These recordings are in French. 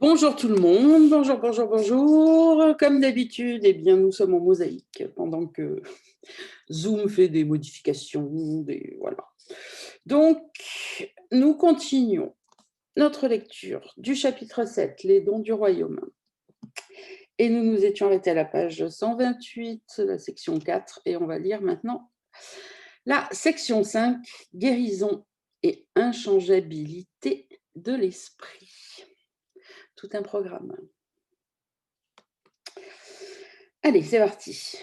Bonjour tout le monde, bonjour, bonjour, bonjour. Comme d'habitude, eh bien, nous sommes en mosaïque pendant que Zoom fait des modifications, voilà. Donc, nous continuons notre lecture du chapitre 7, les dons du royaume. Et nous nous étions arrêtés à la page 128, la section 4, et on va lire maintenant la section 5, guérison et inchangeabilité de l'esprit. Tout un programme. Allez, c'est parti.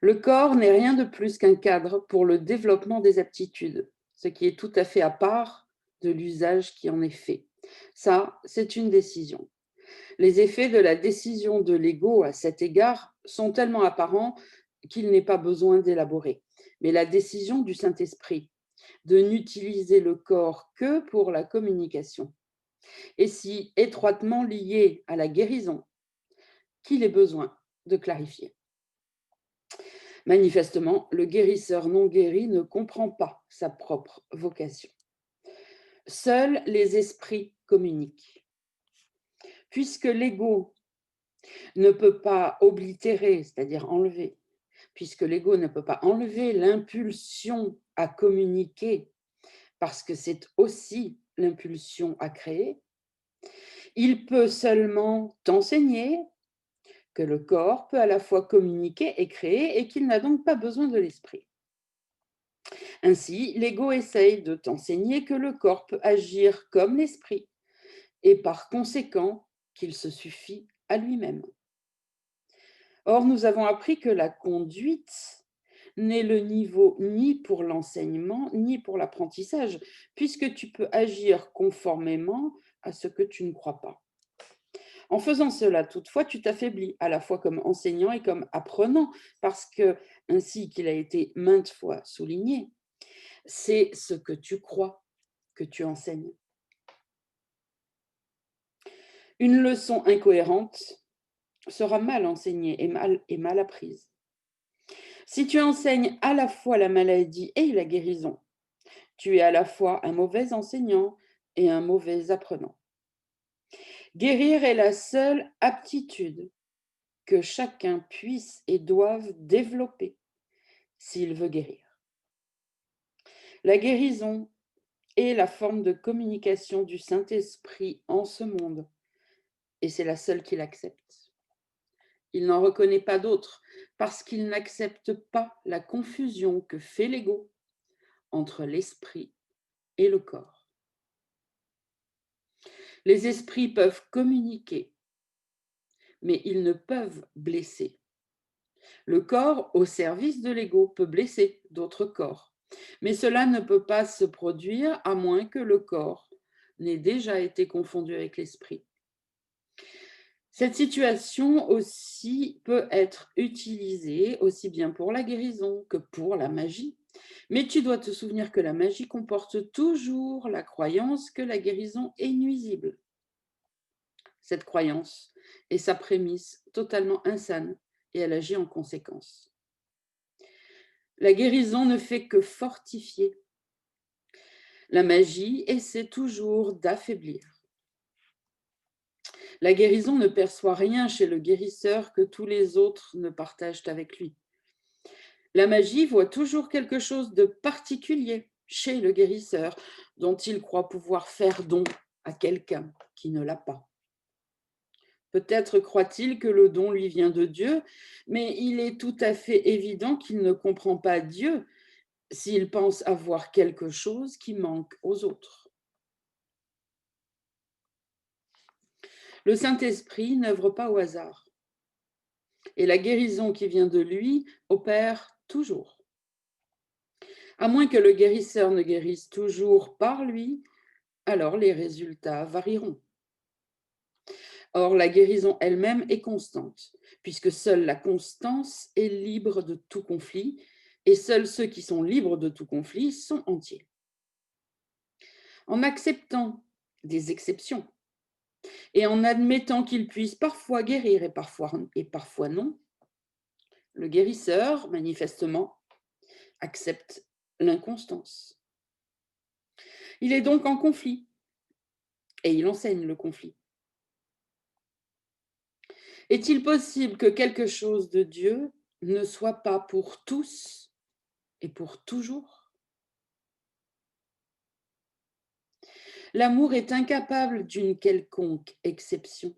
Le corps n'est rien de plus qu'un cadre pour le développement des aptitudes, ce qui est tout à fait à part de l'usage qui en est fait. Ça, c'est une décision. Les effets de la décision de l'ego à cet égard sont tellement apparents qu'il n'est pas besoin d'élaborer. Mais la décision du Saint-Esprit de n'utiliser le corps que pour la communication est si étroitement liée à la guérison qu'il est besoin de clarifier. Manifestement, le guérisseur non guéri ne comprend pas sa propre vocation. Seuls les esprits communiquent. Puisque l'ego ne peut pas oblitérer, c'est-à-dire enlever, puisque l'ego ne peut pas enlever l'impulsion à communiquer, parce que c'est aussi l'impulsion à créer, il peut seulement t'enseigner que le corps peut à la fois communiquer et créer et qu'il n'a donc pas besoin de l'esprit. Ainsi, l'ego essaye de t'enseigner que le corps peut agir comme l'esprit et par conséquent qu'il se suffit à lui-même. Or, nous avons appris que la conduite n'est le niveau ni pour l'enseignement ni pour l'apprentissage, puisque tu peux agir conformément à ce que tu ne crois pas. En faisant cela, toutefois, tu t'affaiblis à la fois comme enseignant et comme apprenant, parce que, ainsi qu'il a été maintes fois souligné, c'est ce que tu crois que tu enseignes. Une leçon incohérente sera mal enseignée et mal apprise. Si tu enseignes à la fois la maladie et la guérison, tu es à la fois un mauvais enseignant et un mauvais apprenant. Guérir est la seule aptitude que chacun puisse et doive développer s'il veut guérir. La guérison est la forme de communication du Saint-Esprit en ce monde, et c'est la seule qu'il accepte. Il n'en reconnaît pas d'autre, parce qu'il n'accepte pas la confusion que fait l'ego entre l'esprit et le corps. Les esprits peuvent communiquer, mais ils ne peuvent blesser. Le corps, au service de l'ego, peut blesser d'autres corps, mais cela ne peut pas se produire à moins que le corps n'ait déjà été confondu avec l'esprit. Cette situation aussi peut être utilisée aussi bien pour la guérison que pour la magie. Mais tu dois te souvenir que la magie comporte toujours la croyance que la guérison est nuisible. Cette croyance est sa prémisse totalement insane et elle agit en conséquence. La guérison ne fait que fortifier. La magie essaie toujours d'affaiblir. La guérison ne perçoit rien chez le guérisseur que tous les autres ne partagent avec lui. La magie voit toujours quelque chose de particulier chez le guérisseur dont il croit pouvoir faire don à quelqu'un qui ne l'a pas. Peut-être croit-il que le don lui vient de Dieu, mais il est tout à fait évident qu'il ne comprend pas Dieu s'il pense avoir quelque chose qui manque aux autres. Le Saint-Esprit n'œuvre pas au hasard, et la guérison qui vient de lui opère toujours. À moins que le guérisseur ne guérisse toujours par lui, alors les résultats varieront. Or, la guérison elle-même est constante, puisque seule la constance est libre de tout conflit, et seuls ceux qui sont libres de tout conflit sont entiers. En acceptant des exceptions, et en admettant qu'il puisse parfois guérir et parfois non, le guérisseur, manifestement, accepte l'inconstance. Il est donc en conflit, et il enseigne le conflit. Est-il possible que quelque chose de Dieu ne soit pas pour tous et pour toujours? L'amour est incapable d'une quelconque exception.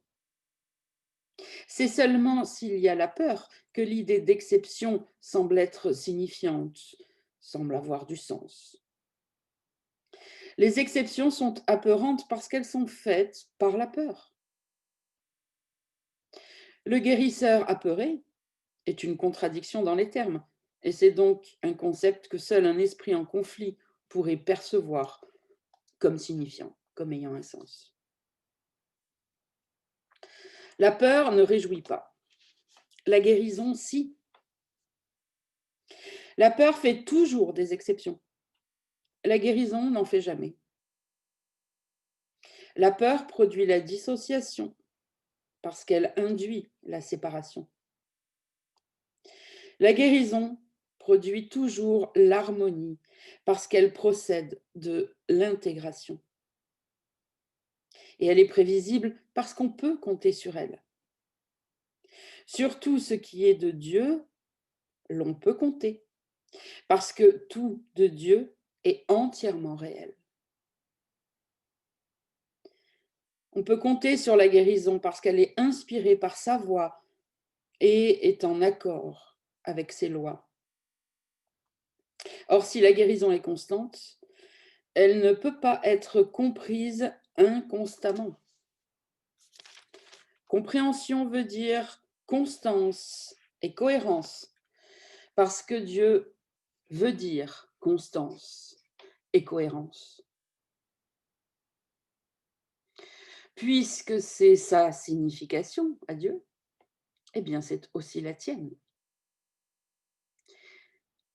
C'est seulement s'il y a la peur que l'idée d'exception semble être signifiante, semble avoir du sens. Les exceptions sont apeurantes parce qu'elles sont faites par la peur. Le guérisseur apeuré est une contradiction dans les termes, et c'est donc un concept que seul un esprit en conflit pourrait percevoir comme signifiant, comme ayant un sens. La peur ne réjouit pas. La guérison, si. La peur fait toujours des exceptions. La guérison n'en fait jamais. La peur produit la dissociation parce qu'elle induit la séparation. La guérison produit toujours l'harmonie parce qu'elle procède de l'intégration. Et elle est prévisible parce qu'on peut compter sur elle. Sur tout ce qui est de Dieu, l'on peut compter, parce que tout de Dieu est entièrement réel. On peut compter sur la guérison parce qu'elle est inspirée par sa voix et est en accord avec ses lois. Or, si la guérison est constante, elle ne peut pas être comprise inconstamment. Compréhension veut dire constance et cohérence, parce que Dieu veut dire constance et cohérence. Puisque c'est sa signification à Dieu, eh bien c'est aussi la tienne.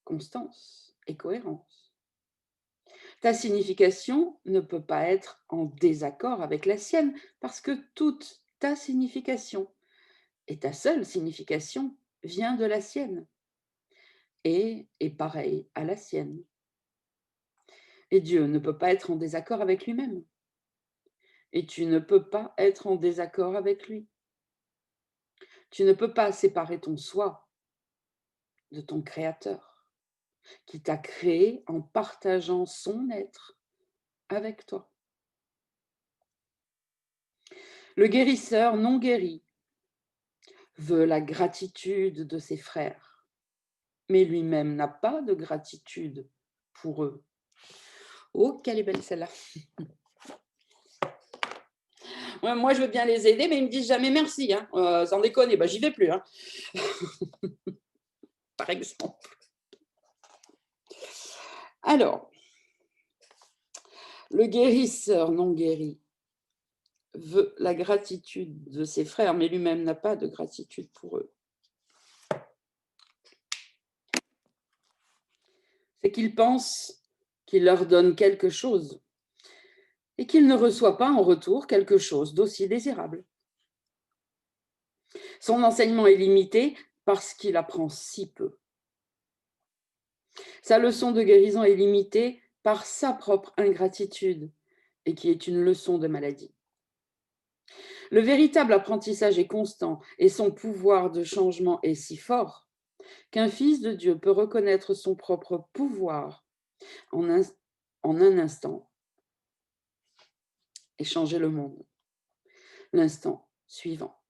Constance et cohérence. Ta signification ne peut pas être en désaccord avec la sienne, parce que toute ta signification et ta seule signification vient de la sienne et est pareille à la sienne. Et Dieu ne peut pas être en désaccord avec lui-même. Et tu ne peux pas être en désaccord avec lui. Tu ne peux pas séparer ton soi de ton Créateur, qui t'a créé en partageant son être avec toi. Le guérisseur non guéri veut la gratitude de ses frères, mais lui-même n'a pas de gratitude pour eux. Oh, quelle est belle celle-là! Ouais, moi, je veux bien les aider, mais ils me disent jamais merci. Hein. Sans déconner, j'y vais plus. Hein. Par exemple. Alors, le guérisseur non guéri veut la gratitude de ses frères, mais lui-même n'a pas de gratitude pour eux. C'est qu'il pense qu'il leur donne quelque chose et qu'il ne reçoit pas en retour quelque chose d'aussi désirable. Son enseignement est limité parce qu'il apprend si peu. Sa leçon de guérison est limitée par sa propre ingratitude et qui est une leçon de maladie. Le véritable apprentissage est constant et son pouvoir de changement est si fort qu'un fils de Dieu peut reconnaître son propre pouvoir en un instant et changer le monde l'instant suivant.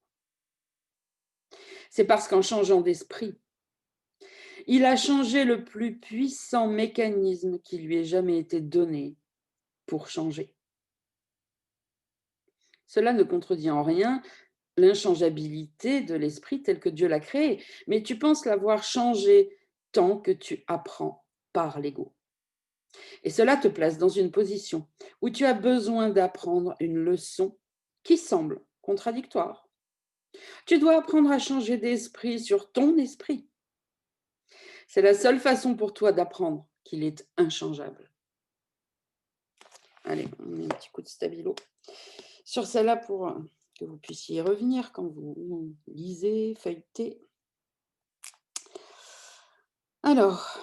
C'est parce qu'en changeant d'esprit, il a changé le plus puissant mécanisme qui lui ait jamais été donné pour changer. Cela ne contredit en rien l'inchangeabilité de l'esprit tel que Dieu l'a créé, mais tu penses l'avoir changé tant que tu apprends par l'ego. Et cela te place dans une position où tu as besoin d'apprendre une leçon qui semble contradictoire. Tu dois apprendre à changer d'esprit sur ton esprit. C'est la seule façon pour toi d'apprendre qu'il est inchangeable. Allez, on met un petit coup de stabilo sur celle-là pour que vous puissiez y revenir quand vous lisez, feuilletez. Alors,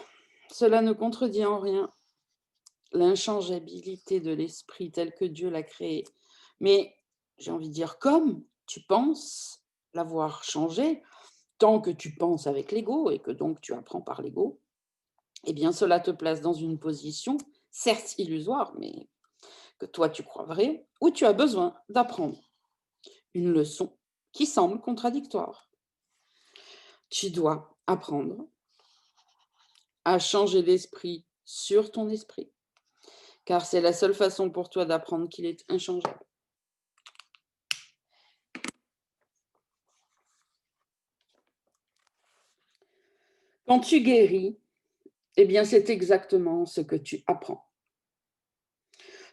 cela ne contredit en rien l'inchangeabilité de l'esprit tel que Dieu l'a créé. Mais j'ai envie de dire, comme tu penses l'avoir changé, tant que tu penses avec l'ego et que donc tu apprends par l'ego, eh bien cela te place dans une position, certes illusoire, mais que toi tu crois vraie, où tu as besoin d'apprendre une leçon qui semble contradictoire. Tu dois apprendre à changer d'esprit sur ton esprit, car c'est la seule façon pour toi d'apprendre qu'il est inchangeable. Quand tu guéris, eh bien c'est exactement ce que tu apprends.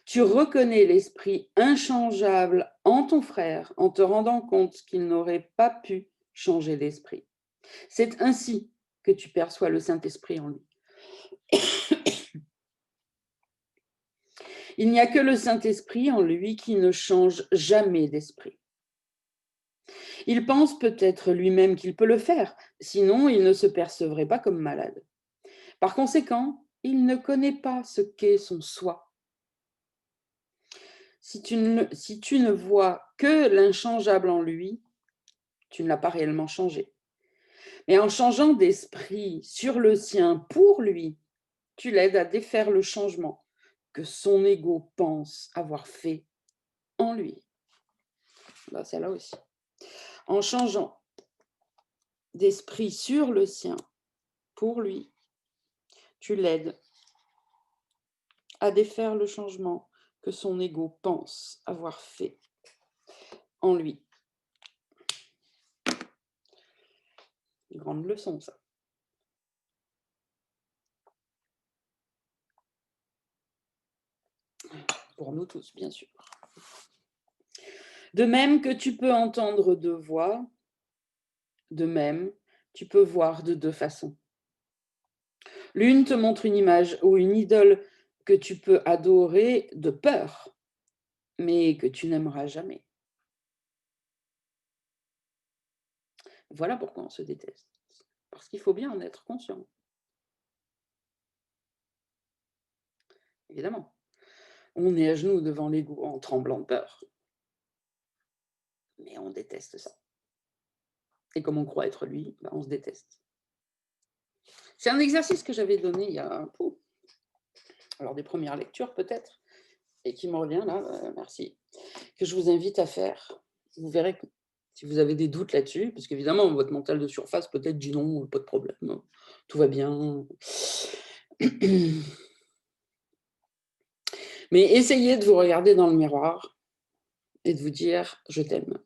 Tu reconnais l'esprit inchangeable en ton frère en te rendant compte qu'il n'aurait pas pu changer d'esprit. C'est ainsi que tu perçois le Saint-Esprit en lui. Il n'y a que le Saint-Esprit en lui qui ne change jamais d'esprit. Il pense peut-être lui-même qu'il peut le faire, sinon il ne se percevrait pas comme malade. Par conséquent, il ne connaît pas ce qu'est son soi. Si tu ne vois que l'inchangeable en lui, tu ne l'as pas réellement changé. Mais en changeant d'esprit sur le sien pour lui, tu l'aides à défaire le changement que son ego pense avoir fait en lui. Là, c'est là aussi. En changeant d'esprit sur le sien pour lui, tu l'aides à défaire le changement que son ego pense avoir fait en lui. Une grande leçon, ça. Pour nous tous, bien sûr. De même que tu peux entendre deux voix, de même, tu peux voir de deux façons. L'une te montre une image ou une idole que tu peux adorer de peur, mais que tu n'aimeras jamais. Voilà pourquoi on se déteste. Parce qu'il faut bien en être conscient. Évidemment. On est à genoux devant l'ego en tremblant de peur. Mais on déteste ça. Et comme on croit être lui, on se déteste. C'est un exercice que j'avais donné il y a alors des premières lectures peut-être, et qui me revient là, merci, que je vous invite à faire. Vous verrez que si vous avez des doutes là-dessus, parce qu'évidemment, votre mental de surface peut-être dit non, pas de problème, tout va bien. Mais essayez de vous regarder dans le miroir et de vous dire « je t'aime »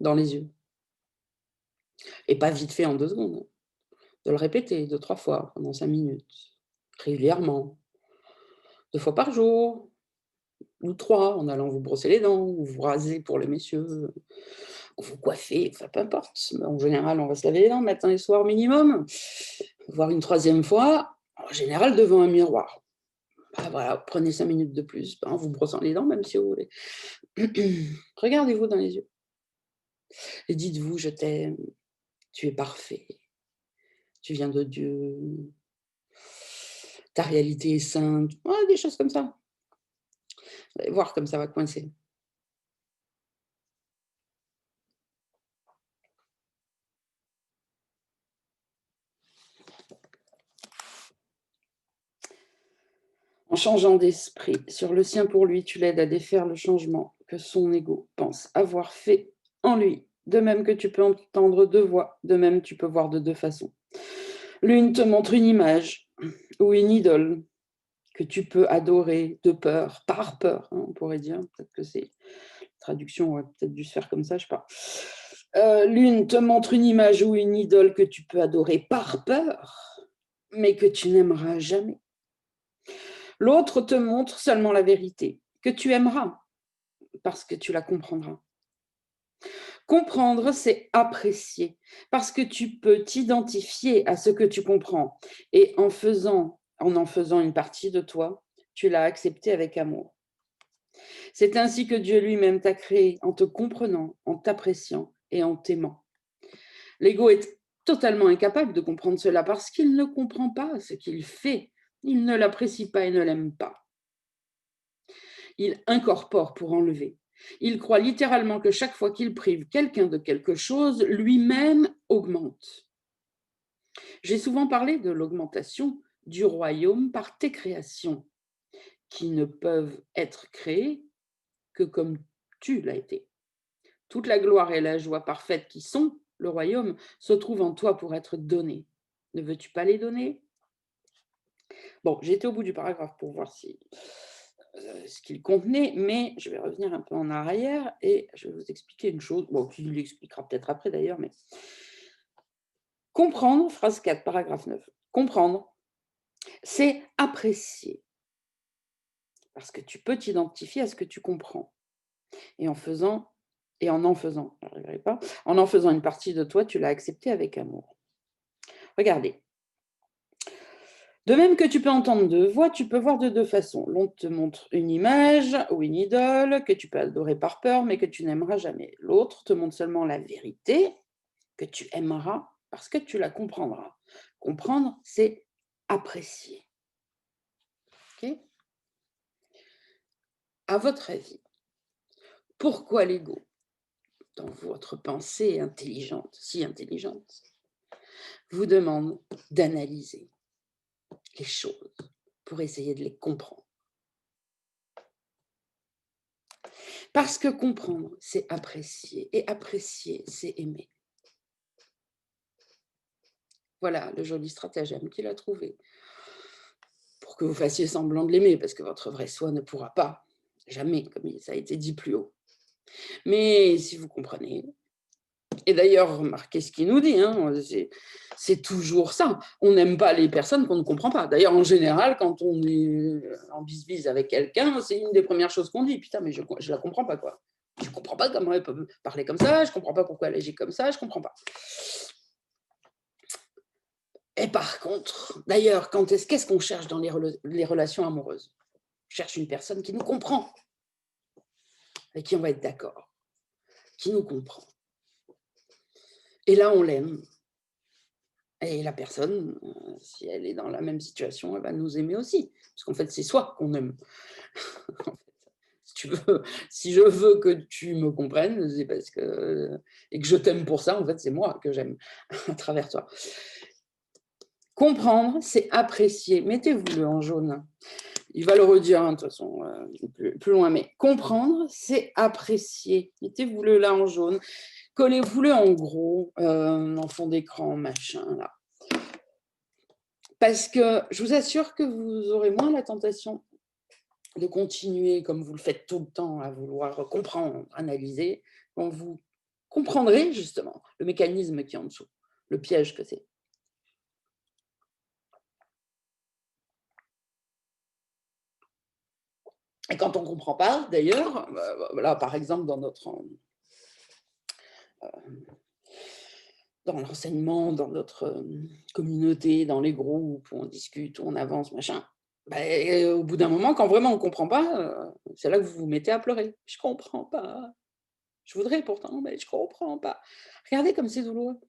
dans les yeux. Et pas vite fait en 2 secondes. De le répéter 2-3 fois pendant 5 minutes, régulièrement, 2 fois par jour, ou 3 en allant vous brosser les dents, ou vous raser pour les messieurs, ou vous coiffer, enfin peu importe. Mais en général, on va se laver les dents matin et soir minimum, voire une 3e fois, en général devant un miroir. Bah voilà, prenez 5 minutes de plus en vous brossant les dents, même si vous voulez. Regardez-vous dans les yeux et dites-vous: «Je t'aime, tu es parfait, tu viens de Dieu, ta réalité est sainte». Ouais, des choses comme ça. Vous allez voir comme ça va coincer. En changeant d'esprit sur le sien pour lui, tu l'aides à défaire le changement que son ego pense avoir fait en lui. De même que tu peux entendre 2 voix, de même tu peux voir de 2 façons. L'une te montre une image ou une idole que tu peux adorer de peur, par peur, on pourrait dire. Peut-être que c'est traduction aurait peut-être dû se faire comme ça, je sais pas. L'une te montre une image ou une idole que tu peux adorer par peur, mais que tu n'aimeras jamais. L'autre te montre seulement la vérité, que tu aimeras, parce que tu la comprendras. Comprendre, c'est apprécier, parce que tu peux t'identifier à ce que tu comprends. Et en en faisant une partie de toi, tu l'as accepté avec amour. C'est ainsi que Dieu lui-même t'a créé, en te comprenant, en t'appréciant et en t'aimant. L'ego est totalement incapable de comprendre cela parce qu'il ne comprend pas ce qu'il fait. Il ne l'apprécie pas et ne l'aime pas. Il incorpore pour enlever. Il croit littéralement que chaque fois qu'il prive quelqu'un de quelque chose, lui-même augmente. J'ai souvent parlé de l'augmentation du royaume par tes créations, qui ne peuvent être créées que comme tu l'as été. Toute la gloire et la joie parfaite qui sont le royaume se trouvent en toi pour être données. Ne veux-tu pas les donner? Bon, j'ai été au bout du paragraphe pour voir ce qu'il contenait, mais je vais revenir un peu en arrière et je vais vous expliquer une chose, bon, qui l'expliquera peut-être après d'ailleurs, mais comprendre, phrase 4, paragraphe 9. Comprendre, c'est apprécier, parce que tu peux t'identifier à ce que tu comprends. Et en faisant, j'arriverai pas, en faisant une partie de toi, tu l'as accepté avec amour. Regardez. De même que tu peux entendre deux voix, tu peux voir de deux façons. L'on te montre une image ou une idole que tu peux adorer par peur, mais que tu n'aimeras jamais. L'autre te montre seulement la vérité que tu aimeras parce que tu la comprendras. Comprendre, c'est apprécier. Ok ? À votre avis, pourquoi l'ego, dans votre pensée intelligente, si intelligente, vous demande d'analyser les choses pour essayer de les comprendre? Parce que comprendre, c'est apprécier, et apprécier, c'est aimer. Voilà le joli stratagème qu'il a trouvé pour que vous fassiez semblant de l'aimer, parce que votre vrai soi ne pourra pas, jamais, comme ça a été dit plus haut. Mais si vous comprenez, et d'ailleurs, remarquez ce qu'il nous dit, hein, c'est toujours ça. On n'aime pas les personnes qu'on ne comprend pas. D'ailleurs, en général, quand on est en bise-bise avec quelqu'un, c'est une des premières choses qu'on dit. Putain, mais je ne la comprends pas, quoi. Je ne comprends pas comment elle peut parler comme ça, je ne comprends pas pourquoi elle agit comme ça, je ne comprends pas. Et par contre, d'ailleurs, qu'est-ce qu'on cherche dans les relations amoureuses? On cherche une personne qui nous comprend, avec qui on va être d'accord, qui nous comprend. Et là, on l'aime. Et la personne, si elle est dans la même situation, elle va nous aimer aussi. Parce qu'en fait, c'est soi qu'on aime. Si je veux que tu me comprennes, c'est parce que, et que je t'aime pour ça, en fait, c'est moi que j'aime à travers toi. Comprendre, c'est apprécier. Mettez-vous-le en jaune. Il va le redire, hein, de toute façon, plus loin. Mais comprendre, c'est apprécier. Mettez-vous-le là en jaune. Collez-vous-le en gros, en fond d'écran, machin, là. Parce que je vous assure que vous aurez moins la tentation de continuer, comme vous le faites tout le temps, à vouloir comprendre, analyser, quand vous comprendrez justement le mécanisme qui est en dessous, le piège que c'est. Et quand on ne comprend pas, d'ailleurs, là, par exemple, dans l'enseignement, dans notre communauté, dans les groupes où on discute, où on avance, machin, au bout d'un moment, quand vraiment on ne comprend pas, c'est là que vous vous mettez à pleurer. « Je ne comprends pas. Je voudrais pourtant, mais je ne comprends pas. » Regardez comme c'est douloureux.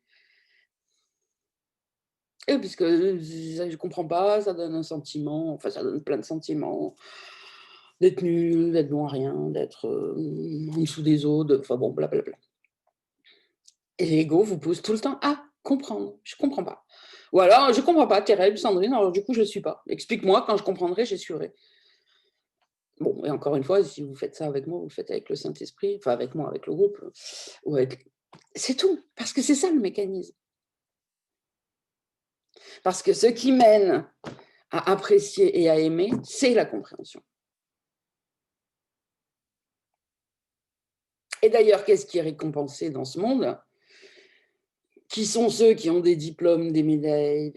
Et puisque je ne comprends pas, ça donne un sentiment, enfin ça donne plein de sentiments, d'être nul, d'être bon à rien, d'être en dessous des autres, enfin bon, blablabla. Et l'ego vous pousse tout le temps à comprendre. Je ne comprends pas. Ou alors, je ne comprends pas, terrible, Sandrine, alors du coup, je ne suis pas. Explique-moi, quand je comprendrai, j'essuierai. Bon, et encore une fois, si vous faites ça avec moi, vous le faites avec le Saint-Esprit, enfin avec moi, avec le groupe, ou avec... c'est tout, parce que c'est ça le mécanisme. Parce que ce qui mène à apprécier et à aimer, c'est la compréhension. Et d'ailleurs, qu'est-ce qui est récompensé dans ce monde? Qui sont ceux qui ont des diplômes, des médailles,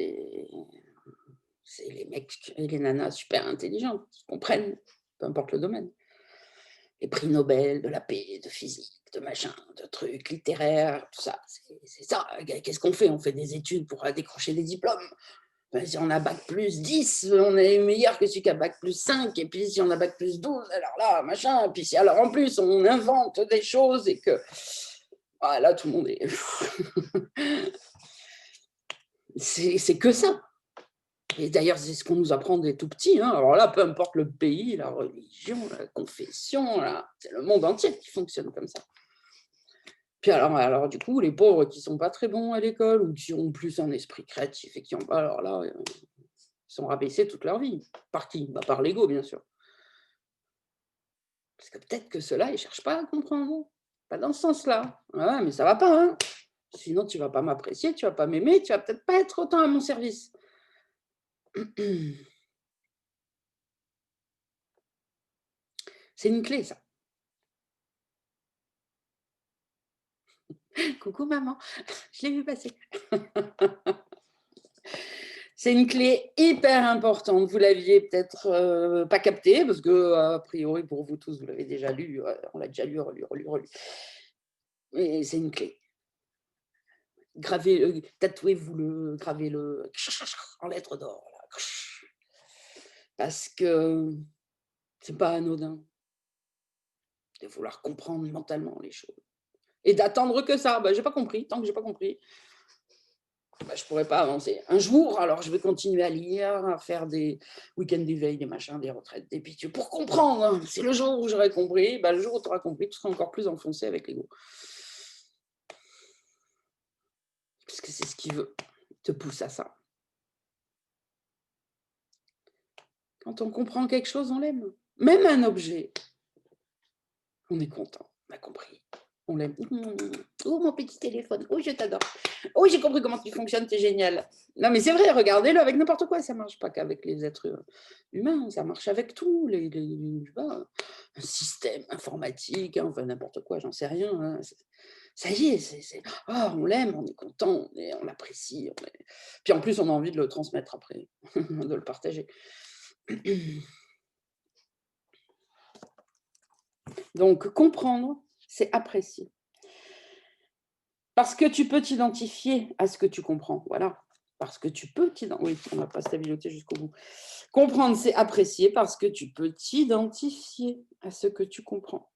c'est les mecs et les nanas super intelligents, qui comprennent, peu importe le domaine. Les prix Nobel de la paix, de physique, de machin, de trucs littéraires, tout ça, c'est ça. Qu'est-ce qu'on fait? On fait des études pour décrocher des diplômes. Ben, si on a bac plus 10, on est meilleur que celui qui a bac plus 5, et puis si on a bac plus 12, alors là, machin, et puis si alors en plus on invente des choses et que... Ah, là, tout le monde est... c'est que ça. Et d'ailleurs, c'est ce qu'on nous apprend dès tout petit. Hein. Alors là, peu importe le pays, la religion, la confession, c'est le monde entier qui fonctionne comme ça. Puis alors du coup, les pauvres qui ne sont pas très bons à l'école ou qui ont plus un esprit créatif et qui ont pas, alors là, ils sont rabaissés toute leur vie. Par qui? Bah, par l'ego, bien sûr. Parce que peut-être que ceux-là, ils ne cherchent pas à comprendre. Pas dans ce sens-là. Ouais, mais ça va pas. Hein. Sinon, tu ne vas pas m'apprécier, tu ne vas pas m'aimer, tu ne vas peut-être pas être autant à mon service. C'est une clé, ça. Coucou maman, je l'ai vu passer. C'est une clé hyper importante. Vous l'aviez peut-être pas capté parce que, a priori, pour vous tous, vous l'avez déjà lu. On l'a déjà lu, relu, relu, relu. Mais c'est une clé. Gravez, tatouez-vous-le, gravez-le en lettres d'or. Parce que c'est pas anodin de vouloir comprendre mentalement les choses. Et d'attendre que ça. Bah, j'ai pas compris. Tant que j'ai pas compris, bah, je pourrais pas avancer. Un jour, alors je vais continuer à lire, à faire des week-ends d'éveil, des machins, des retraites, des pitues, pour comprendre. Hein. C'est le jour où j'aurai compris. Bah, le jour où tu auras compris, tu seras encore plus enfoncé avec l'ego. Parce que c'est ce qui veut, te pousse à ça. Quand on comprend quelque chose, on l'aime. Même un objet, on est content, on a compris. On l'aime. Oh, mon petit téléphone. Oh, je t'adore. Oh, j'ai compris comment tu fonctionnes, t'es génial. Non, mais c'est vrai, regardez-le avec n'importe quoi. Ça ne marche pas qu'avec les êtres humains, ça marche avec tout. Un système informatique, hein, enfin n'importe quoi, j'en sais rien. Hein. Ça y est, on l'aime, on est content, on l'apprécie. Puis en plus, on a envie de le transmettre après, de le partager. Donc, comprendre, c'est apprécier. Parce que tu peux t'identifier à ce que tu comprends. Voilà. Parce que tu peux t'identifier. Oui, on ne va pas stabiloter jusqu'au bout. Comprendre, c'est apprécier parce que tu peux t'identifier à ce que tu comprends.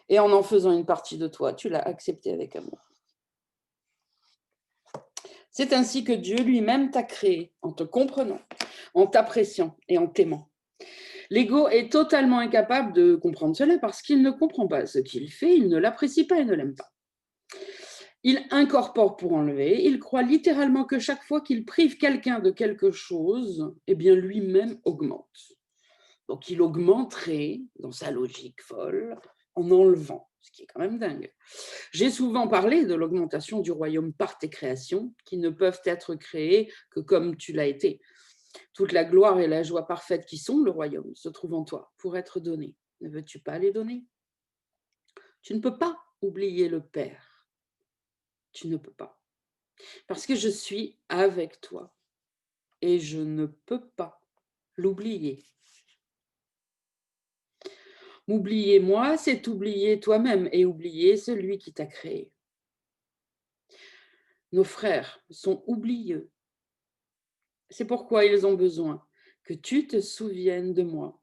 Et en faisant une partie de toi, tu l'as accepté avec amour. C'est ainsi que Dieu lui-même t'a créé, en te comprenant, en t'appréciant et en t'aimant. L'ego est totalement incapable de comprendre cela parce qu'il ne comprend pas ce qu'il fait, il ne l'apprécie pas et ne l'aime pas. Il incorpore pour enlever, il croit littéralement que chaque fois qu'il prive quelqu'un de quelque chose, eh bien lui-même augmente. Donc il augmenterait, dans sa logique folle, en enlevant, ce qui est quand même dingue. J'ai souvent parlé de l'augmentation du royaume par tes créations, qui ne peuvent être créées que comme tu l'as été. Toute la gloire et la joie parfaite qui sont le royaume se trouvent en toi pour être données. Ne veux-tu pas les donner? Tu ne peux pas oublier le Père. Tu ne peux pas. Parce que je suis avec toi et je ne peux pas l'oublier. M'oublier moi, c'est t'oublier toi-même et oublier celui qui t'a créé. Nos frères sont oublieux. C'est pourquoi ils ont besoin que tu te souviennes de moi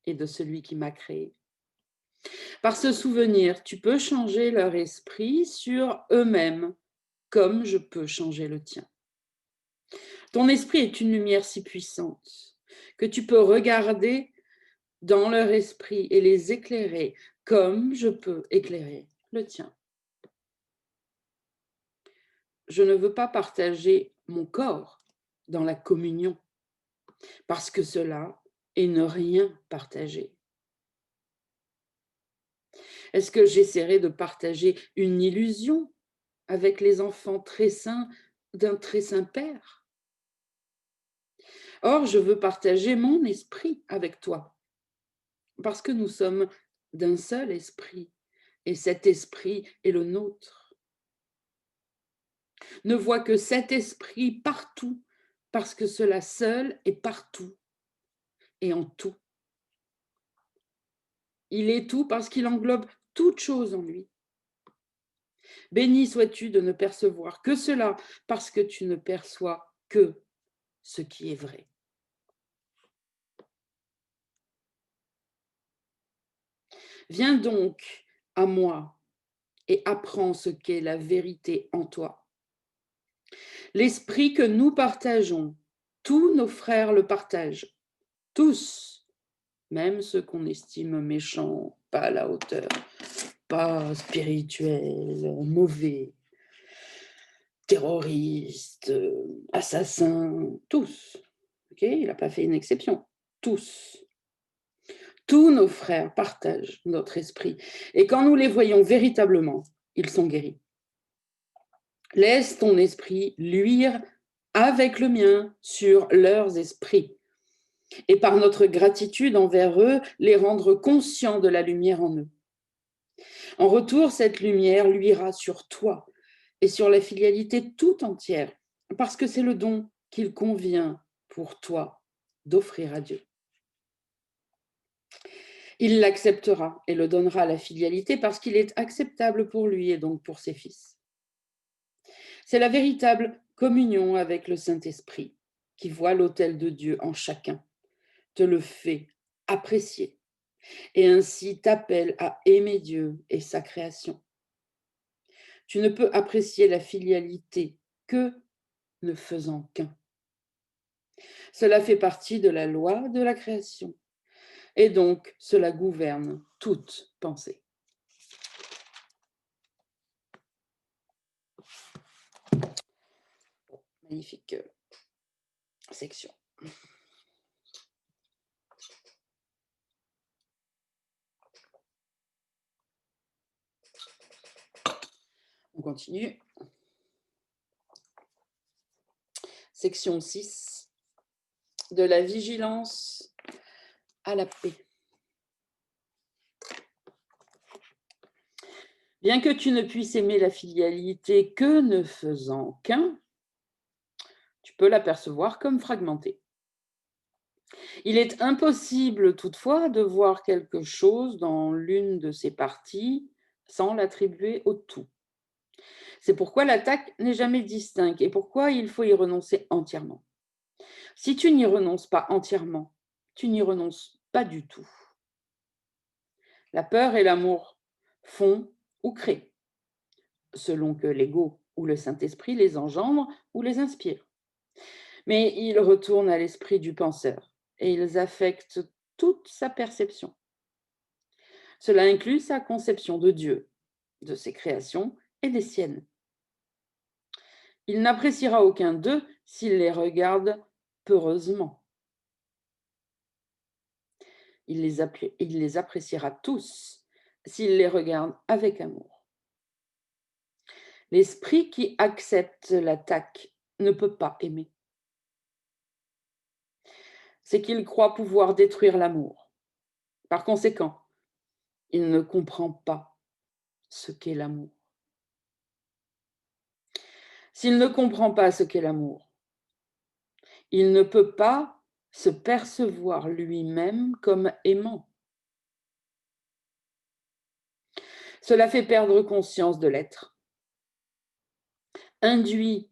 et de celui qui m'a créé. Par ce souvenir, tu peux changer leur esprit sur eux-mêmes, comme je peux changer le tien. Ton esprit est une lumière si puissante que tu peux regarder dans leur esprit et les éclairer comme je peux éclairer le tien. Je ne veux pas partager mon corps dans la communion, parce que cela est ne rien partager. Est-ce que j'essaierai de partager une illusion avec les enfants très saints d'un très saint Père? Or, je veux partager mon esprit avec toi, parce que nous sommes d'un seul esprit, et cet esprit est le nôtre. Ne vois que cet esprit partout, parce que cela seul est partout et en tout. Il est tout parce qu'il englobe toute chose en lui. Béni sois-tu de ne percevoir que cela, parce que tu ne perçois que ce qui est vrai. Viens donc à moi et apprends ce qu'est la vérité en toi. L'esprit que nous partageons, tous nos frères le partagent, tous, même ceux qu'on estime méchants, pas à la hauteur, pas spirituels, mauvais, terroristes, assassins, tous. Okay, il n'a pas fait une exception, tous. Tous nos frères partagent notre esprit. Et quand nous les voyons véritablement, ils sont guéris. Laisse ton esprit luire avec le mien sur leurs esprits. Et par notre gratitude envers eux, les rendre conscients de la lumière en eux. En retour, cette lumière luira sur toi et sur la filialité tout entière, parce que c'est le don qu'il convient pour toi d'offrir à Dieu. Il l'acceptera et le donnera à la filialité parce qu'il est acceptable pour lui et donc pour ses fils. C'est la véritable communion avec le Saint-Esprit qui voit l'autel de Dieu en chacun, te le fait apprécier et ainsi t'appelle à aimer Dieu et sa création. Tu ne peux apprécier la filialité que ne faisant qu'un. Cela fait partie de la loi de la création et donc cela gouverne toute pensée. Magnifique section. On continue. Section 6. De la vigilance à la paix. Bien que tu ne puisses aimer la filialité que ne faisant qu'un, tu peux l'apercevoir comme fragmentée. Il est impossible toutefois de voir quelque chose dans l'une de ses parties sans l'attribuer au tout. C'est pourquoi l'attaque n'est jamais distincte et pourquoi il faut y renoncer entièrement. Si tu n'y renonces pas entièrement, tu n'y renonces pas du tout. La peur et l'amour font ou créent, selon que l'ego ou le Saint-Esprit les engendre ou les inspire. Mais ils retournent à l'esprit du penseur et ils affectent toute sa perception. Cela inclut sa conception de Dieu, de ses créations et des siennes. Il n'appréciera aucun d'eux s'il les regarde peureusement. Il les appréciera tous s'il les regarde avec amour. L'esprit qui accepte l'attaque ne peut pas aimer. C'est qu'il croit pouvoir détruire l'amour. Par conséquent, il ne comprend pas ce qu'est l'amour. S'il ne comprend pas ce qu'est l'amour, il ne peut pas se percevoir lui-même comme aimant. Cela fait perdre conscience de l'être, induit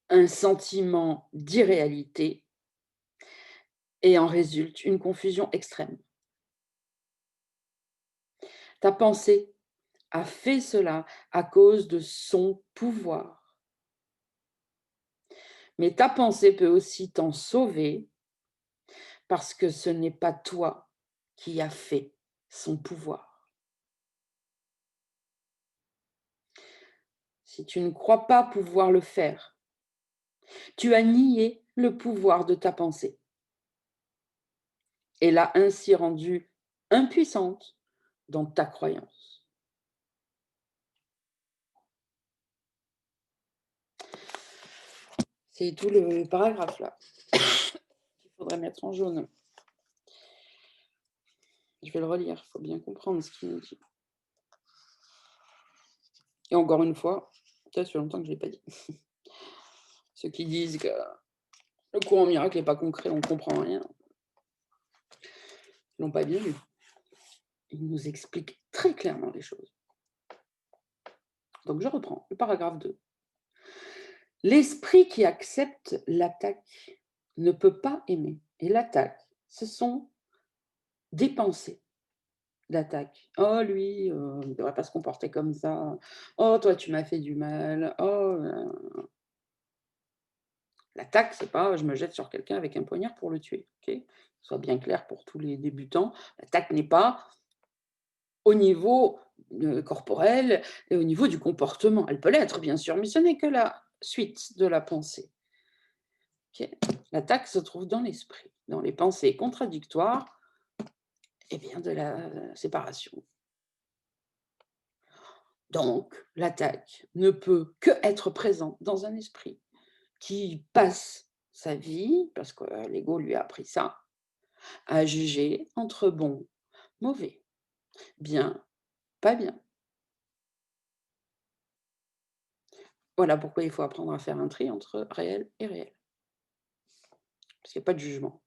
un sentiment d'irréalité et en résulte une confusion extrême. Ta pensée a fait cela à cause de son pouvoir. Mais ta pensée peut aussi t'en sauver parce que ce n'est pas toi qui as fait son pouvoir. Si tu ne crois pas pouvoir le faire, tu as nié le pouvoir de ta pensée et l'as ainsi rendue impuissante dans ta croyance. C'est tout le paragraphe là qu'il faudrait mettre en jaune. Je vais le relire, il faut bien comprendre ce qu'il nous dit. Et encore une fois, ça fait longtemps que je ne l'ai pas dit. Ceux qui disent que le courant miracle n'est pas concret, on ne comprend rien. Ils n'ont pas bien lu. Il nous explique très clairement les choses. Donc je reprends le paragraphe 2. L'esprit qui accepte l'attaque ne peut pas aimer. Et l'attaque, ce sont des pensées d'attaque. Oh, lui, il ne devrait pas se comporter comme ça. Oh, toi, tu m'as fait du mal. Oh. L'attaque, c'est pas je me jette sur quelqu'un avec un poignard pour le tuer, OK? Soit bien clair pour tous les débutants. L'attaque n'est pas au niveau, corporel et au niveau du comportement. Elle peut l'être bien sûr, mais ce n'est que la suite de la pensée. OK? L'attaque se trouve dans l'esprit, dans les pensées contradictoires et bien de la séparation. Donc l'attaque ne peut qu'être présente dans un esprit qui passe sa vie, parce que l'ego lui a appris ça, à juger entre bon, mauvais, bien, pas bien. Voilà pourquoi il faut apprendre à faire un tri entre réel et réel. Parce qu'il y a pas de jugement.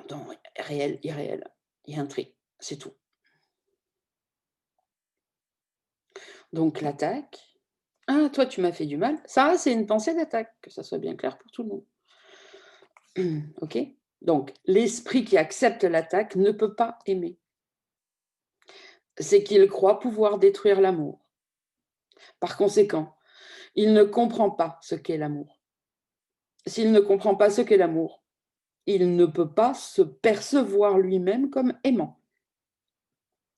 Dans réel, irréel, il y a un tri, c'est tout. Donc l'attaque: «Ah toi tu m'as fait du mal», ça c'est une pensée d'attaque, que ça soit bien clair pour tout le monde. OK? Donc l'esprit qui accepte l'attaque ne peut pas aimer. C'est qu'il croit pouvoir détruire l'amour. Par conséquent, il ne comprend pas ce qu'est l'amour. S'il ne comprend pas ce qu'est l'amour, il ne peut pas se percevoir lui-même comme aimant.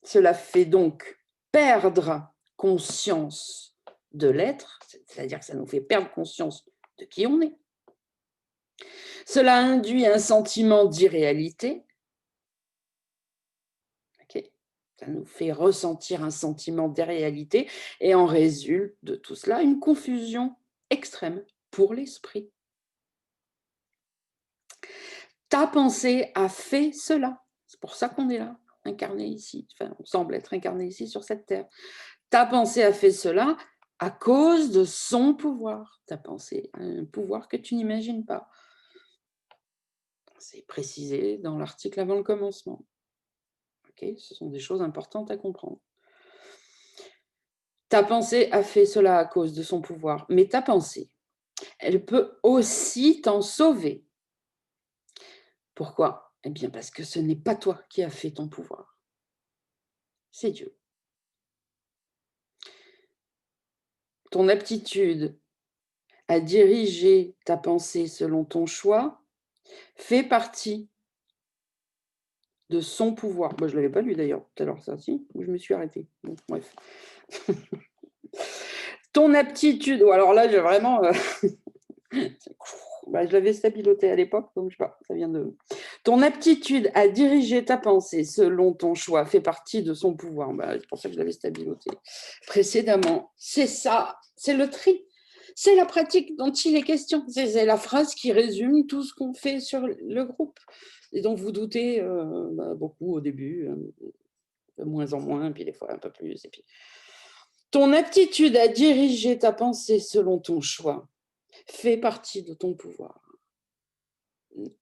Cela fait donc perdre conscience de l'être, c'est-à-dire que ça nous fait perdre conscience de qui on est. Cela induit un sentiment d'irréalité. OK. Ça nous fait ressentir un sentiment d'irréalité et en résulte de tout cela une confusion extrême pour l'esprit. Ta pensée a fait cela. C'est pour ça qu'on est là, incarné ici. Enfin, on semble être incarné ici sur cette terre. Ta pensée a fait cela à cause de son pouvoir. Ta pensée a un pouvoir que tu n'imagines pas. C'est précisé dans l'article avant le commencement. OK? Ce sont des choses importantes à comprendre. Ta pensée a fait cela à cause de son pouvoir, mais ta pensée, elle peut aussi t'en sauver. Pourquoi? Eh bien, parce que ce n'est pas toi qui as fait ton pouvoir, c'est Dieu. Ton aptitude à diriger ta pensée selon ton choix fait partie de son pouvoir. Bah, je ne l'avais pas lu d'ailleurs tout à l'heure, ça, si? Ou je me suis arrêtée? Bon, bref. Ton aptitude, ou alors là, j'ai vraiment, bah, je l'avais stabiloté à l'époque, donc je sais pas, ça vient de ton aptitude à diriger ta pensée selon ton choix fait partie de son pouvoir. Bah, c'est pour ça que je l'avais stabiloté précédemment. C'est ça, c'est le tri. C'est la pratique dont il est question. C'est la phrase qui résume tout ce qu'on fait sur le groupe et dont vous doutez, bah, beaucoup au début, de moins en moins, puis des fois un peu plus et puis ton aptitude à diriger ta pensée selon ton choix fait partie de ton pouvoir.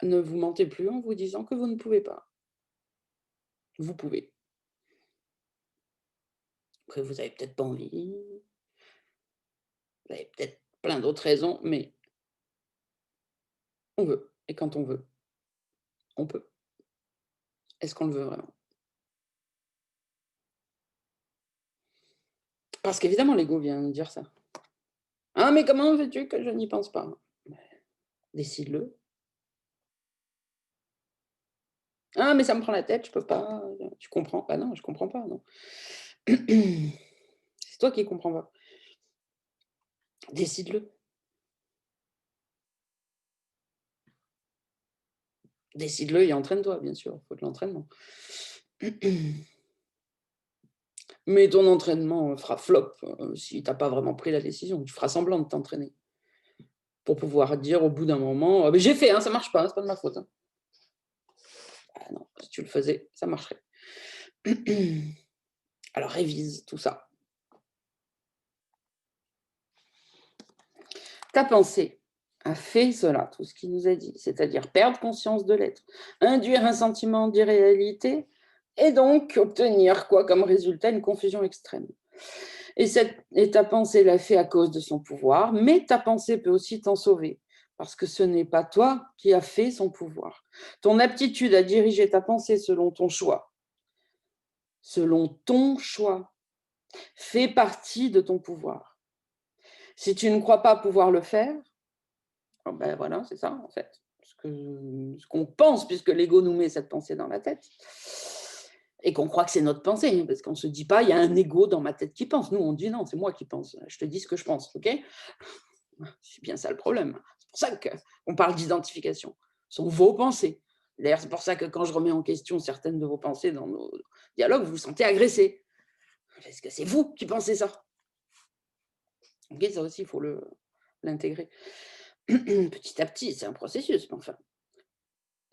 Ne vous mentez plus en vous disant que vous ne pouvez pas. Vous pouvez. Après, vous avez peut-être pas envie, vous avez peut-être plein d'autres raisons, mais on veut. Et quand on veut, on peut. Est-ce qu'on le veut vraiment? Parce qu'évidemment, l'ego vient nous dire ça. Ah, mais comment veux-tu que je n'y pense pas? Ben, décide-le. Ah, mais ça me prend la tête, je peux pas. Tu comprends? Bah non, je comprends pas, non. C'est toi qui comprends pas. Décide-le. Décide-le et entraîne-toi, bien sûr, il faut de l'entraînement. Mais ton entraînement fera flop, si tu as pas vraiment pris la décision. Tu feras semblant de t'entraîner pour pouvoir dire au bout d'un moment: «Ah beh, j'ai fait, hein, ça marche pas, c'est pas de ma faute, hein». Ah non, si tu le faisais, ça marcherait. Alors révise tout ça. Ta pensée a fait cela, tout ce qu'il nous a dit, c'est-à-dire perdre conscience de l'être, induire un sentiment d'irréalité et donc obtenir quoi comme résultat? Une confusion extrême. Et ta pensée l'a fait à cause de son pouvoir, mais ta pensée peut aussi t'en sauver, parce que ce n'est pas toi qui as fait son pouvoir. Ton aptitude à diriger ta pensée selon ton choix, fait partie de ton pouvoir. Si tu ne crois pas pouvoir le faire, Alors, ben voilà, c'est ça, en fait. Ce qu'on pense, puisque l'ego nous met cette pensée dans la tête. Et qu'on croit que c'est notre pensée, hein, parce qu'on ne se dit pas, il y a un ego dans ma tête qui pense. Nous, on dit non, c'est moi qui pense. Je te dis ce que je pense, ok? C'est bien ça le problème. C'est pour ça qu'on parle d'identification. Ce sont vos pensées. D'ailleurs, c'est pour ça que quand je remets en question certaines de vos pensées dans nos dialogues, vous vous sentez agressé. Parce que c'est vous qui pensez ça. Ok, ça aussi, il faut l'intégrer. Petit à petit, c'est un processus, mais enfin.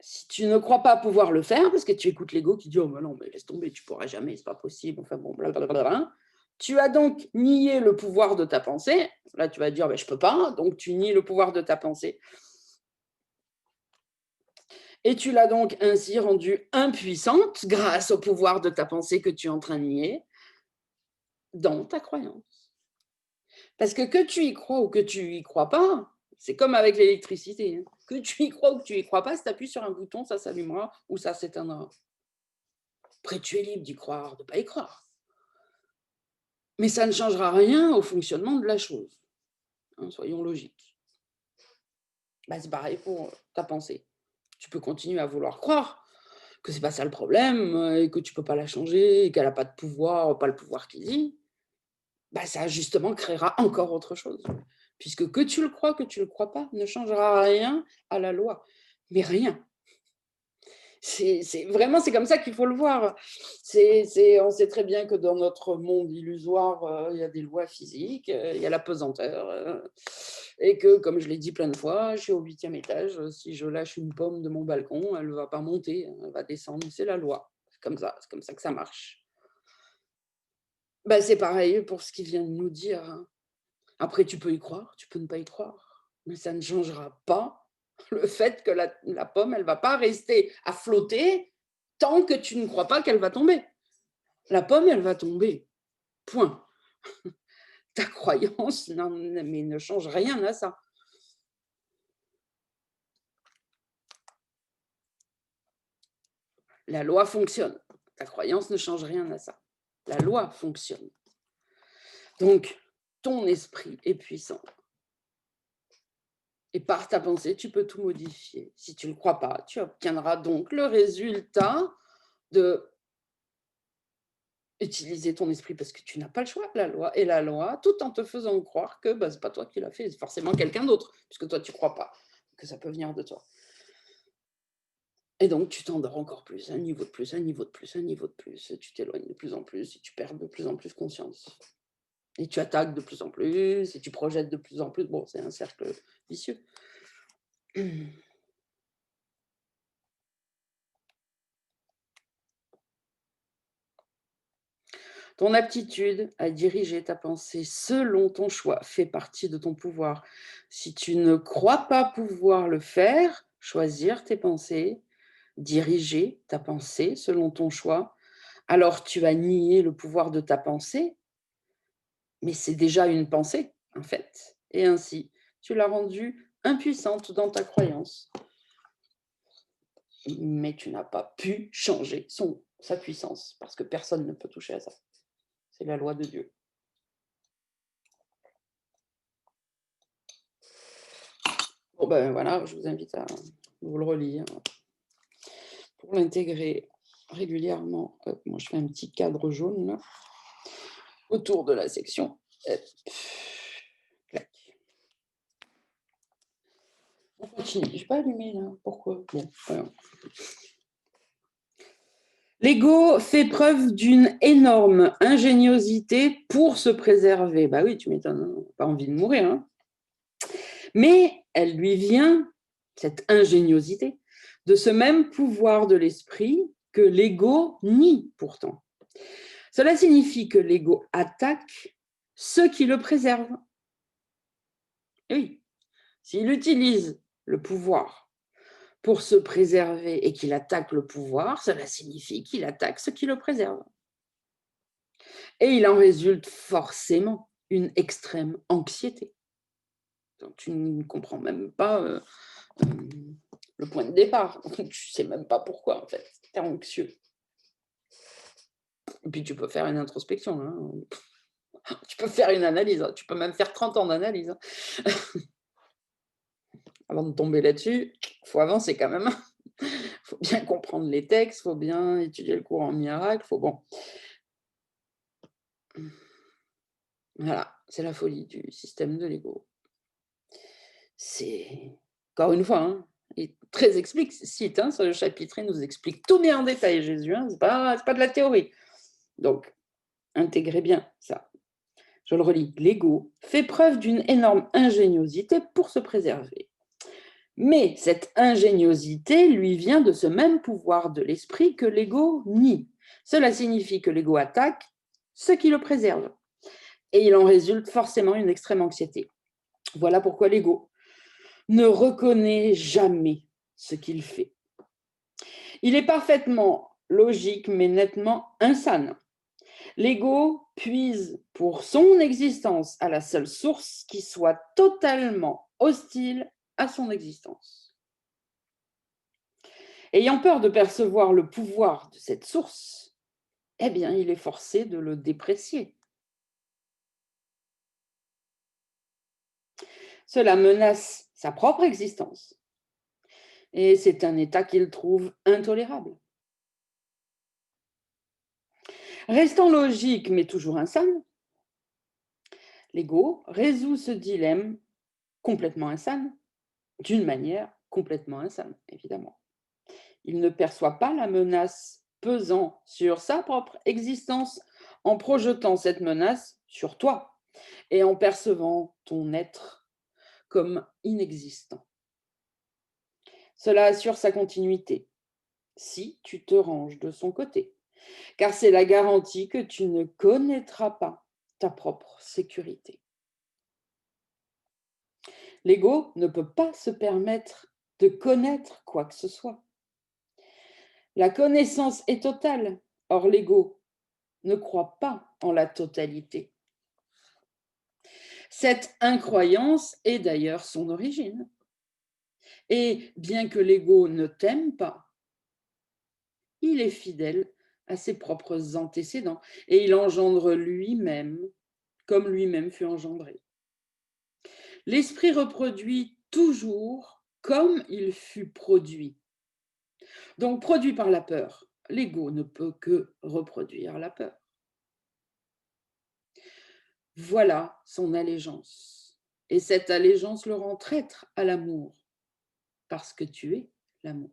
Si tu ne crois pas pouvoir le faire, parce que tu écoutes l'ego qui dit: «Oh mais non, mais laisse tomber, tu pourras jamais, c'est pas possible», enfin bon, blablabla. Tu as donc nié le pouvoir de ta pensée. Là, tu vas dire: «Beh, je peux pas», donc tu nies le pouvoir de ta pensée et tu l'as donc ainsi rendue impuissante grâce au pouvoir de ta pensée que tu es en train de nier dans ta croyance. Parce que tu y crois ou que tu y crois pas, c'est comme avec l'électricité, hein. Que tu y crois ou que tu y crois pas, si tu appuies sur un bouton, ça s'allumera ou ça s'éteindra. Après, tu es libre d'y croire, de ne pas y croire. Mais ça ne changera rien au fonctionnement de la chose, hein, soyons logiques. Bah, c'est pareil pour ta pensée. Tu peux continuer à vouloir croire que c'est pas ça le problème, et que tu peux pas la changer, et qu'elle a pas de pouvoir, pas le pouvoir qu'il dit. Bah, ça justement créera encore autre chose. Puisque que tu le crois pas, ne changera rien à la loi. Mais rien. C'est vraiment, c'est comme ça qu'il faut le voir. On sait très bien que dans notre monde illusoire, il y a des lois physiques, il y a la pesanteur, et que, comme je l'ai dit plein de fois, je suis au 8e étage, si je lâche une pomme de mon balcon, elle ne va pas monter, elle va descendre, c'est la loi. C'est comme ça que ça marche. Bah, c'est pareil pour ce qu'il vient de nous dire, hein. Après, tu peux y croire, tu peux ne pas y croire, mais ça ne changera pas le fait que la pomme, elle ne va pas rester à flotter tant que tu ne crois pas qu'elle va tomber. La pomme, elle va tomber, point. Ta croyance non, mais ne change rien à ça. La loi fonctionne. Ta croyance ne change rien à ça. La loi fonctionne. Donc, ton esprit est puissant. Et par ta pensée, tu peux tout modifier. Si tu ne le crois pas, tu obtiendras donc le résultat de utiliser ton esprit parce que tu n'as pas le choix, la loi, tout en te faisant croire que bah, ce n'est pas toi qui l'as fait, c'est forcément quelqu'un d'autre, puisque toi, tu ne crois pas que ça peut venir de toi. Et donc, tu t'endors encore plus, un niveau de plus, un niveau de plus, un niveau de plus, et tu t'éloignes de plus en plus, et tu perds de plus en plus conscience. Et tu attaques de plus en plus, et tu projettes de plus en plus. Bon, c'est un cercle vicieux. Ton aptitude à diriger ta pensée selon ton choix fait partie de ton pouvoir. Si tu ne crois pas pouvoir le faire, choisir tes pensées, diriger ta pensée selon ton choix, alors tu as nié le pouvoir de ta pensée, mais c'est déjà une pensée, en fait. Et ainsi, tu l'as rendue impuissante dans ta croyance. Mais tu n'as pas pu changer sa puissance, parce que personne ne peut toucher à ça. C'est la loi de Dieu. Bon ben voilà, je vous invite à vous le relire pour l'intégrer régulièrement. Hop, moi, je fais un petit cadre jaune là, autour de la section. Hop. Clac. On continue. Je n'ai pas allumé là. Pourquoi? Bon, voilà. L'ego fait preuve d'une énorme ingéniosité pour se préserver. Bah oui, tu m'étonnes, hein, pas envie de mourir, hein. Mais elle lui vient, cette ingéniosité, de ce même pouvoir de l'esprit que l'ego nie pourtant. Cela signifie que l'ego attaque ceux qui le préservent. Et oui, s'il utilise le pouvoir pour se préserver et qu'il attaque le pouvoir, cela signifie qu'il attaque ceux qui le préservent. Et il en résulte forcément une extrême anxiété. Donc, tu ne comprends même pas le point de départ. Tu ne sais même pas pourquoi, en fait. Tu es anxieux. Et puis, tu peux faire une introspection. Hein. Tu peux faire une analyse. Hein. Tu peux même faire 30 ans d'analyse. Hein. avant de tomber là-dessus, il faut avancer quand même. Il faut bien comprendre les textes, il faut bien étudier le cours en miracle, faut bon. Voilà, c'est la folie du système de l'ego. C'est encore une fois, hein, il est très explicite, hein, ce chapitre, il nous explique tout bien en détail, Jésus, hein, c'est pas de la théorie. Donc, intégrez bien ça. Je le relis. L'ego fait preuve d'une énorme ingéniosité pour se préserver. Mais cette ingéniosité lui vient de ce même pouvoir de l'esprit que l'ego nie. Cela signifie que l'ego attaque ce qui le préserve. Et il en résulte forcément une extrême anxiété. Voilà pourquoi l'ego ne reconnaît jamais ce qu'il fait. Il est parfaitement logique, mais nettement insane. L'ego puise pour son existence à la seule source qui soit totalement hostile à son existence. Ayant peur de percevoir le pouvoir de cette source, eh bien, il est forcé de le déprécier. Cela menace sa propre existence. Et c'est un état qu'il trouve intolérable. Restant logique, mais toujours insane, l'ego résout ce dilemme complètement insane d'une manière complètement insane, évidemment. Il ne perçoit pas la menace pesant sur sa propre existence en projetant cette menace sur toi et en percevant ton être comme inexistant. Cela assure sa continuité si tu te ranges de son côté, car c'est la garantie que tu ne connaîtras pas ta propre sécurité. L'ego ne peut pas se permettre de connaître quoi que ce soit. La connaissance est totale, or l'ego ne croit pas en la totalité. Cette incroyance est d'ailleurs son origine. Et bien que l'ego ne t'aime pas, il est fidèle à ses propres antécédents et il engendre lui-même comme lui-même fut engendré. L'esprit reproduit toujours comme il fut produit. Donc, produit par la peur, l'ego ne peut que reproduire la peur. Voilà son allégeance. Et cette allégeance le rend traître à l'amour, parce que tu es l'amour.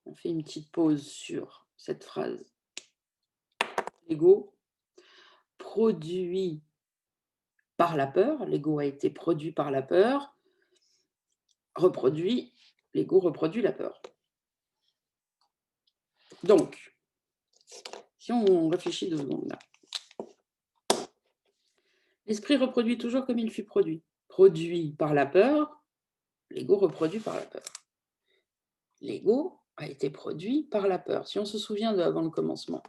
On fait une petite pause sur cette phrase. L'ego produit par la peur, l'ego a été produit par la peur, l'ego reproduit la peur. Donc, si on réfléchit 2 secondes là. L'esprit reproduit toujours comme il fut produit. Produit par la peur, l'ego reproduit par la peur. L'ego a été produit par la peur. Si on se souvient de avant le commencement,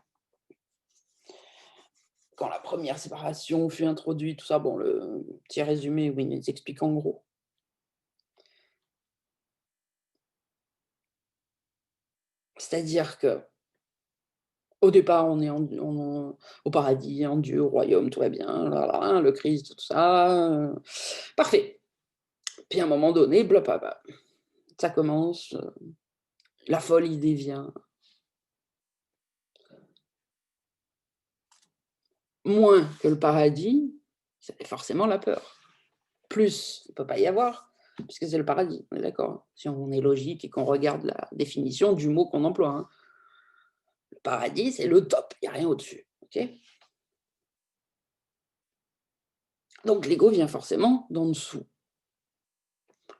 quand la première séparation fut introduite, tout ça, bon, le petit résumé, oui, il explique en gros. C'est-à-dire que au départ, on est au paradis, en Dieu, au royaume, tout va bien, le Christ, tout ça, parfait. Puis à un moment donné, blablabla, ça commence, la folie dévient. Moins que le paradis, c'est forcément la peur. Plus, il ne peut pas y avoir, puisque c'est le paradis, on est d'accord. Si on est logique et qu'on regarde la définition du mot qu'on emploie. Hein. Le paradis, c'est le top, il n'y a rien au-dessus. Okay, donc l'ego vient forcément d'en dessous.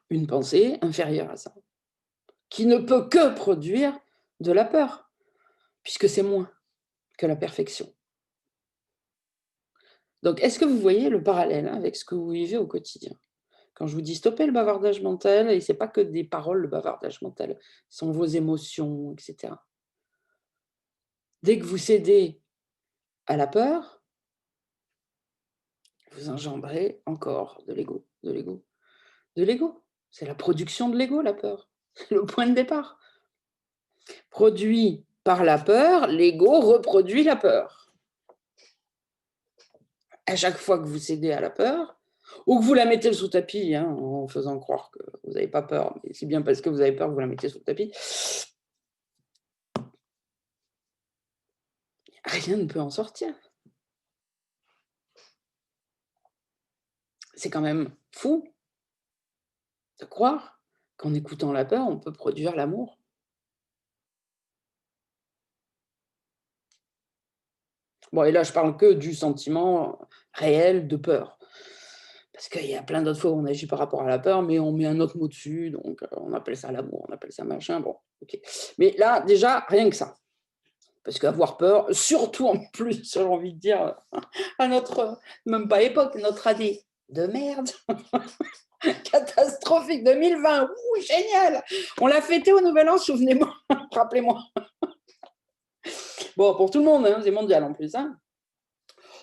Une pensée inférieure à ça, qui ne peut que produire de la peur, puisque c'est moins que la perfection. Donc, est-ce que vous voyez le parallèle avec ce que vous vivez au quotidien? Quand je vous dis stopper le bavardage mental, et ce n'est pas que des paroles, le bavardage mental, ce sont vos émotions, etc. Dès que vous cédez à la peur, vous engendrez encore de l'ego, de l'ego, de l'ego. C'est la production de l'ego, la peur. C'est le point de départ. Produit par la peur, l'ego reproduit la peur. À chaque fois que vous cédez à la peur, Ou que vous la mettez sous tapis, hein, en faisant croire que vous n'avez pas peur, mais c'est bien parce que vous avez peur que vous la mettez sous le tapis. Rien ne peut en sortir. C'est quand même fou de croire qu'en écoutant la peur, on peut produire l'amour. Bon, et là, je parle que du sentiment réel de peur. Parce qu'il y a plein d'autres fois où on agit par rapport à la peur, mais on met un autre mot dessus, donc on appelle ça l'amour, on appelle ça machin, bon, ok. Mais là, déjà, rien que ça. Parce qu'avoir peur, surtout en plus, j'ai envie de dire, à notre, même pas époque, notre année de merde, catastrophique 2020, ouh, génial. On l'a fêté au Nouvel An, souvenez-moi, rappelez-moi. Bon, pour tout le monde, hein, c'est mondial en plus. Hein.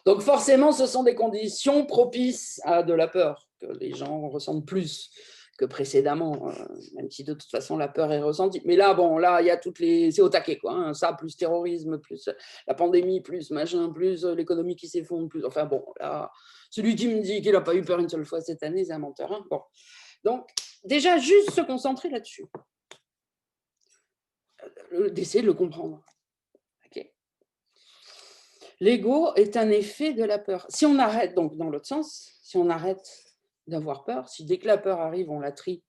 Donc forcément, ce sont des conditions propices à de la peur, que les gens ressentent plus que précédemment, même si de toute façon la peur est ressentie. Mais là, bon, là, il y a toutes les... C'est au taquet, quoi. Hein, ça, plus terrorisme, plus la pandémie, plus machin, plus l'économie qui s'effondre, plus... Enfin bon, là, celui qui me dit qu'il n'a pas eu peur une seule fois cette année, c'est un menteur. Hein. Bon. Donc, déjà, juste se concentrer là-dessus. D'essayer de le comprendre. Okay. L'ego est un effet de la peur. Si on arrête, donc dans l'autre sens, si on arrête d'avoir peur, si dès que la peur arrive, on la trie,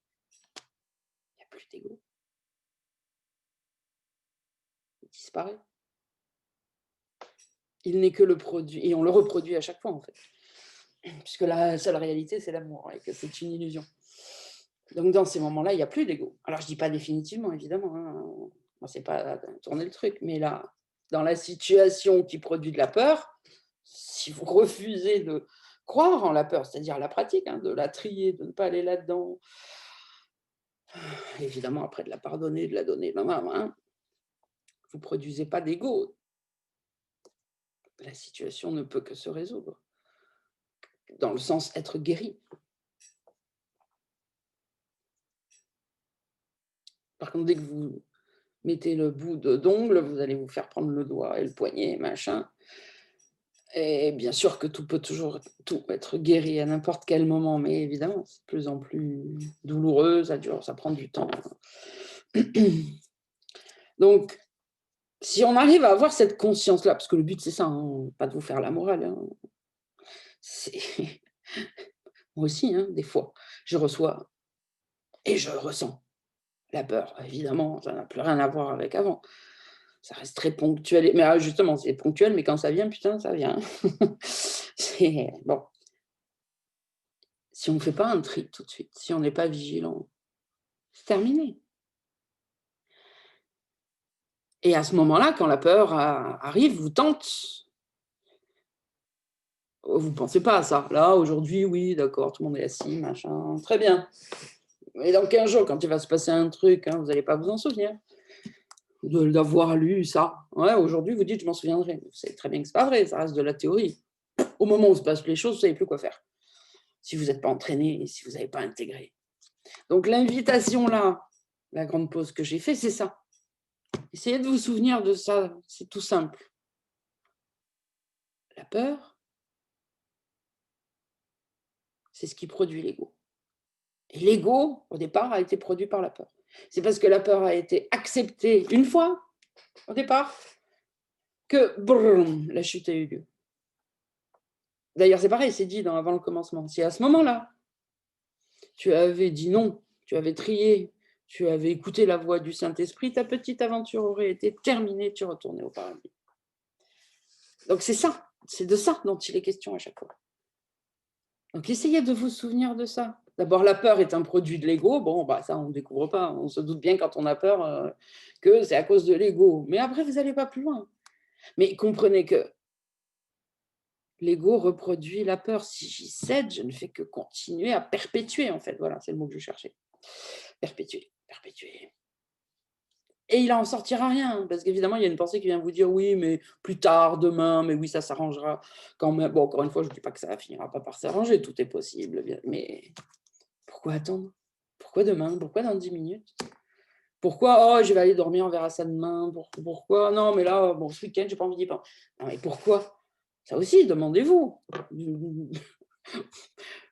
il n'y a plus d'ego. Il disparaît. Il n'est que le produit, et on le reproduit à chaque fois en fait. Puisque la seule réalité, c'est l'amour, et que c'est une illusion. Donc dans ces moments-là, il n'y a plus d'ego. Alors je ne dis pas définitivement, évidemment, hein. Moi, c'est pas tourner le truc, mais là, dans la situation qui produit de la peur, si vous refusez de croire en la peur, c'est-à-dire la pratique, hein, de la trier, de ne pas aller là-dedans, évidemment après de la pardonner, de la donner, hein, vous ne produisez pas d'ego. La situation ne peut que se résoudre, dans le sens être guéri. Par contre, dès que vous mettez le bout d'ongle, vous allez vous faire prendre le doigt et le poignet, machin. Et bien sûr que tout peut toujours tout être guéri à n'importe quel moment, mais évidemment, c'est de plus en plus douloureux, ça dure, ça prend du temps. Donc, si on arrive à avoir cette conscience-là, parce que le but c'est ça, hein, pas de vous faire la morale, hein, moi aussi, hein, des fois, je reçois et je ressens la peur, évidemment, ça n'a plus rien à voir avec avant. Ça reste très ponctuel, mais justement, c'est ponctuel, mais quand ça vient, putain, ça vient. C'est bon. Si on ne fait pas un tri tout de suite, si on n'est pas vigilant, c'est terminé. Et à ce moment-là, quand la peur arrive, vous tente, vous ne pensez pas à ça. Là, aujourd'hui, oui, d'accord, tout le monde est assis, machin, très bien. Mais dans 15 jours, quand il va se passer un truc, hein, vous n'allez pas vous en souvenir d'avoir lu ça. Ouais, aujourd'hui, vous dites, je m'en souviendrai. Vous savez très bien que ce n'est pas vrai, ça reste de la théorie. Au moment où se passent les choses, vous ne savez plus quoi faire. Si vous n'êtes pas entraîné et si vous n'avez pas intégré. Donc l'invitation là, la grande pause que j'ai faite, c'est ça. Essayez de vous souvenir de ça, c'est tout simple. La peur, c'est ce qui produit l'ego. Et l'ego, au départ, a été produit par la peur. C'est parce que la peur a été acceptée une fois, au départ, que brum, la chute a eu lieu. D'ailleurs, c'est pareil, c'est dit avant le commencement. Si à ce moment-là, tu avais dit non, tu avais trié, tu avais écouté la voix du Saint-Esprit, ta petite aventure aurait été terminée, tu retournais au paradis. Donc c'est ça, c'est de ça dont il est question à chaque fois. Donc essayez de vous souvenir de ça. D'abord, la peur est un produit de l'ego. Bon, bah, ça, on ne découvre pas. On se doute bien quand on a peur que c'est à cause de l'ego. Mais après, vous n'allez pas plus loin. Mais comprenez que l'ego reproduit la peur. Si j'y cède, je ne fais que continuer à perpétuer, en fait. Voilà, c'est le mot que je cherchais. Perpétuer, perpétuer. Et il n'en sortira rien, parce qu'évidemment, il y a une pensée qui vient vous dire oui, mais plus tard, demain, mais oui, ça s'arrangera quand même. Bon, encore une fois, je ne dis pas que ça finira pas par s'arranger, tout est possible, mais pourquoi attendre? Pourquoi demain? Pourquoi dans 10 minutes? Pourquoi, oh, je vais aller dormir, on verra ça demain? Pourquoi? Non, mais là, bon, ce week-end, j'ai pas envie d'y penser. Non, mais pourquoi? Ça aussi, demandez-vous.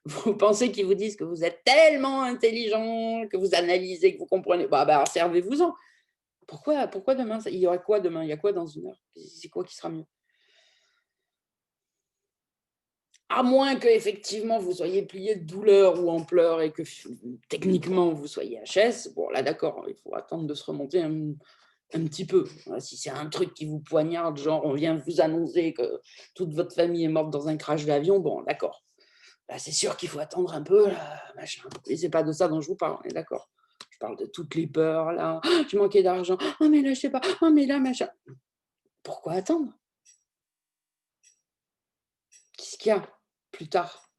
Vous pensez qu'ils vous disent que vous êtes tellement intelligent, que vous analysez, que vous comprenez. Alors servez-vous-en. Pourquoi demain il y aura quoi demain? Il y a quoi dans 1 heure? C'est quoi qui sera mieux? À moins qu'effectivement vous soyez plié de douleur ou en pleurs et que techniquement vous soyez HS, bon là d'accord, il faut attendre de se remonter un petit peu. Si c'est un truc qui vous poignarde, genre on vient vous annoncer que toute votre famille est morte dans un crash d'avion, bon d'accord. Là, c'est sûr qu'il faut attendre un peu, là, machin. Et c'est pas de ça dont je vous parle, on est d'accord. Je parle de toutes les peurs, là. Oh, j'ai manqué d'argent. Oh, mais là, je sais pas. Oh, mais là, machin. Pourquoi attendre? Qu'est-ce qu'il y a plus tard?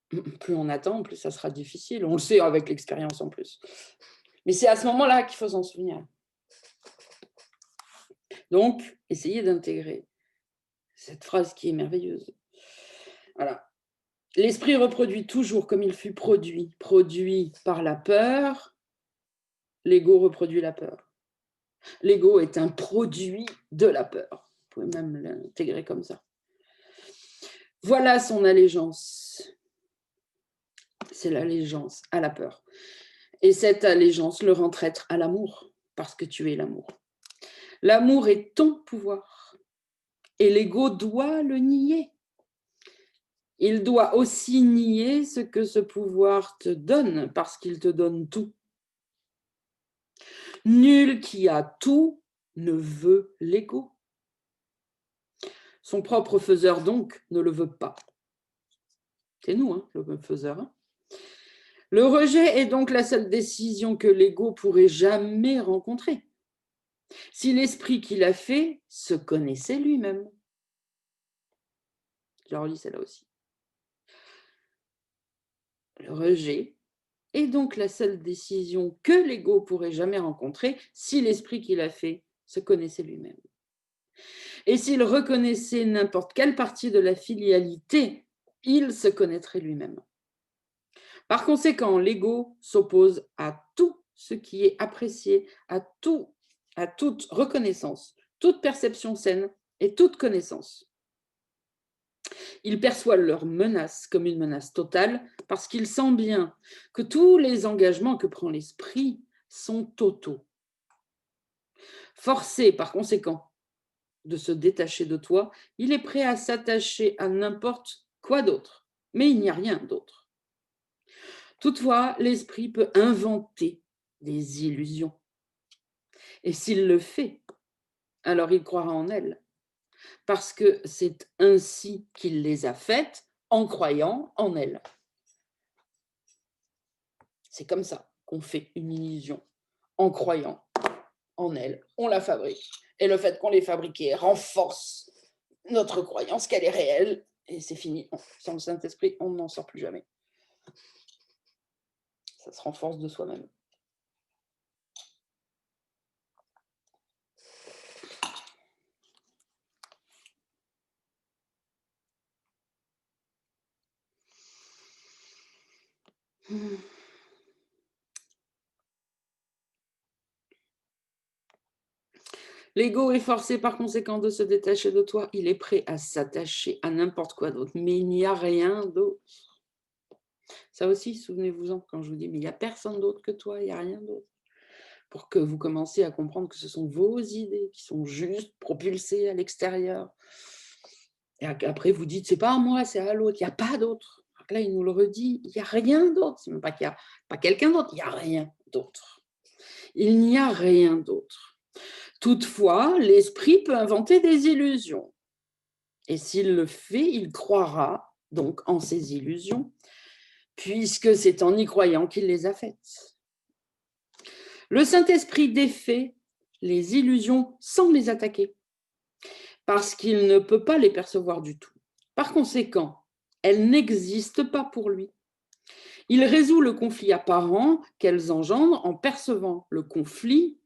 Plus on attend, plus ça sera difficile. On le sait avec l'expérience en plus. Mais c'est à ce moment-là qu'il faut s'en souvenir. Donc, essayez d'intégrer cette phrase qui est merveilleuse. Voilà. L'esprit reproduit toujours comme il fut produit par la peur. L'ego reproduit la peur. L'ego est un produit de la peur. Vous pouvez même l'intégrer comme ça. Voilà son allégeance. C'est l'allégeance à la peur. Et cette allégeance le rend traître à l'amour, parce que tu es l'amour. L'amour est ton pouvoir. Et l'ego doit le nier. Il doit aussi nier ce que ce pouvoir te donne, parce qu'il te donne tout. Nul qui a tout ne veut l'ego. Son propre faiseur, donc, ne le veut pas. C'est nous, hein, le faiseur. Hein. Le rejet est donc la seule décision que l'ego pourrait jamais rencontrer. Si l'esprit qui l'a fait se connaissait lui-même. Je la relis celle-là aussi. Le rejet est donc la seule décision que l'ego pourrait jamais rencontrer si l'esprit qui l'a fait se connaissait lui-même. Et s'il reconnaissait n'importe quelle partie de la filialité, il se connaîtrait lui-même. Par conséquent, l'ego s'oppose à tout ce qui est apprécié, à toute reconnaissance, toute perception saine et toute connaissance. Il perçoit leur menace comme une menace totale parce qu'il sent bien que tous les engagements que prend l'esprit sont totaux. Forcé par conséquent de se détacher de toi, il est prêt à s'attacher à n'importe quoi d'autre, mais il n'y a rien d'autre. Toutefois, l'esprit peut inventer des illusions. Et s'il le fait, alors il croira en elles, parce que c'est ainsi qu'il les a faites en croyant en elles. C'est comme ça qu'on fait une illusion, en croyant en elles. On la fabrique. Et le fait qu'on l'ait fabriquée renforce notre croyance qu'elle est réelle, et c'est fini. Sans le Saint-Esprit, on n'en sort plus jamais. Ça se renforce de soi-même. L'ego est forcé par conséquent de se détacher de toi. Il est prêt à s'attacher à n'importe quoi d'autre, mais il n'y a rien d'autre. Ça aussi, souvenez-vous-en quand je vous dis, mais il n'y a personne d'autre que toi, il n'y a rien d'autre. Pour que vous commenciez à comprendre que ce sont vos idées qui sont juste propulsées à l'extérieur. Et après, vous dites, c'est pas à moi, c'est à l'autre, il n'y a pas d'autre. Là, il nous le redit, il n'y a rien d'autre. C'est même pas qu'il n'y a pas quelqu'un d'autre, il n'y a rien d'autre. Il n'y a rien d'autre. Toutefois, l'esprit peut inventer des illusions. Et s'il le fait, il croira donc en ces illusions, puisque c'est en y croyant qu'il les a faites. Le Saint-Esprit défait les illusions sans les attaquer, parce qu'il ne peut pas les percevoir du tout. Par conséquent, elles n'existent pas pour lui. Il résout le conflit apparent qu'elles engendrent en percevant le conflit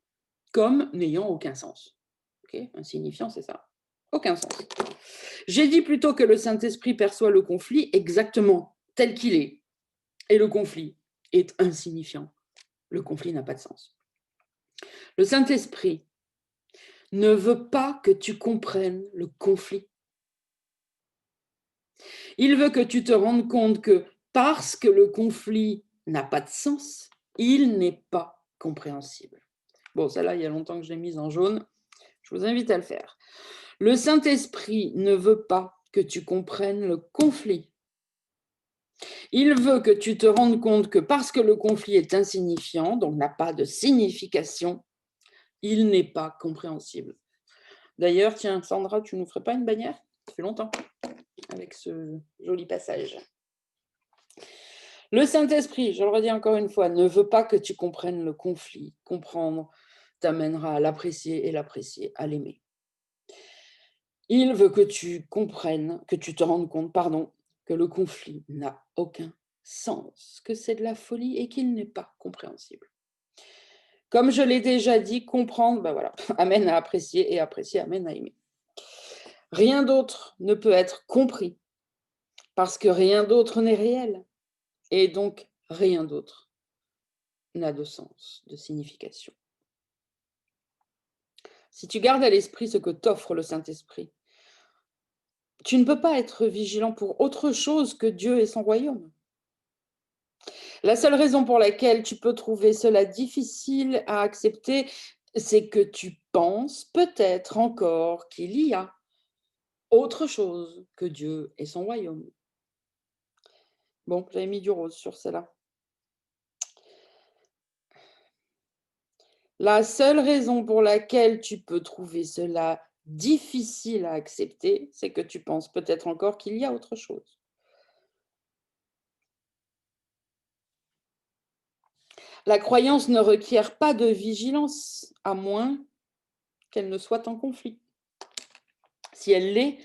comme n'ayant aucun sens. Okay, insignifiant, c'est ça. Aucun sens. J'ai dit plutôt que le Saint-Esprit perçoit le conflit exactement tel qu'il est. Et le conflit est insignifiant. Le conflit n'a pas de sens. Le Saint-Esprit ne veut pas que tu comprennes le conflit. Il veut que tu te rendes compte que parce que le conflit n'a pas de sens, il n'est pas compréhensible. Bon, celle-là, il y a longtemps que je l'ai mise en jaune. Je vous invite à le faire. Le Saint-Esprit ne veut pas que tu comprennes le conflit. Il veut que tu te rendes compte que parce que le conflit est insignifiant, donc n'a pas de signification, il n'est pas compréhensible. D'ailleurs, tiens, Sandra, tu nous ferais pas une bannière? Ça fait longtemps, avec ce joli passage. Le Saint-Esprit, je le redis encore une fois, ne veut pas que tu comprennes le conflit. Comprendre t'amènera à l'apprécier et l'apprécier à l'aimer. Il veut que tu comprennes, que tu te rendes compte, que le conflit n'a aucun sens, que c'est de la folie et qu'il n'est pas compréhensible. Comme je l'ai déjà dit, comprendre, amène à apprécier et apprécier amène à aimer. Rien d'autre ne peut être compris parce que rien d'autre n'est réel et donc rien d'autre n'a de sens, de signification. Si tu gardes à l'esprit ce que t'offre le Saint-Esprit, tu ne peux pas être vigilant pour autre chose que Dieu et son royaume. La seule raison pour laquelle tu peux trouver cela difficile à accepter, c'est que tu penses peut-être encore qu'il y a autre chose que Dieu et son royaume. Bon, j'avais mis du rose sur celle-là. La seule raison pour laquelle tu peux trouver cela difficile à accepter, c'est que tu penses peut-être encore qu'il y a autre chose. La croyance ne requiert pas de vigilance, à moins qu'elle ne soit en conflit. Si elle l'est,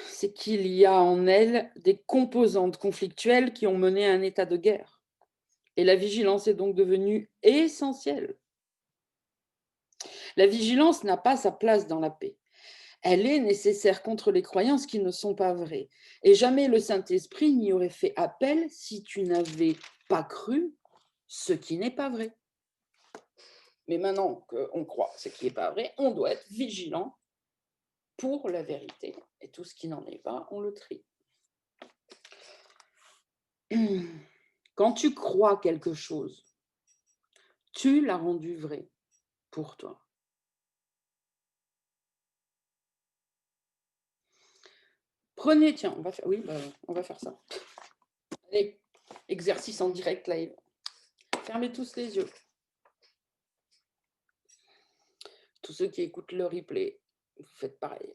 c'est qu'il y a en elle des composantes conflictuelles qui ont mené à un état de guerre. Et la vigilance est donc devenue essentielle. La vigilance n'a pas sa place dans la paix. Elle est nécessaire contre les croyances qui ne sont pas vraies. Et jamais le Saint-Esprit n'y aurait fait appel si tu n'avais pas cru ce qui n'est pas vrai. Mais maintenant qu'on croit ce qui n'est pas vrai, on doit être vigilant pour la vérité. Et tout ce qui n'en est pas, on le trie. Quand tu crois quelque chose, tu l'as rendu vrai pour toi. Prenez, tiens, on va faire ça. Allez, exercice en direct live. Fermez tous les yeux. Tous ceux qui écoutent le replay, vous faites pareil.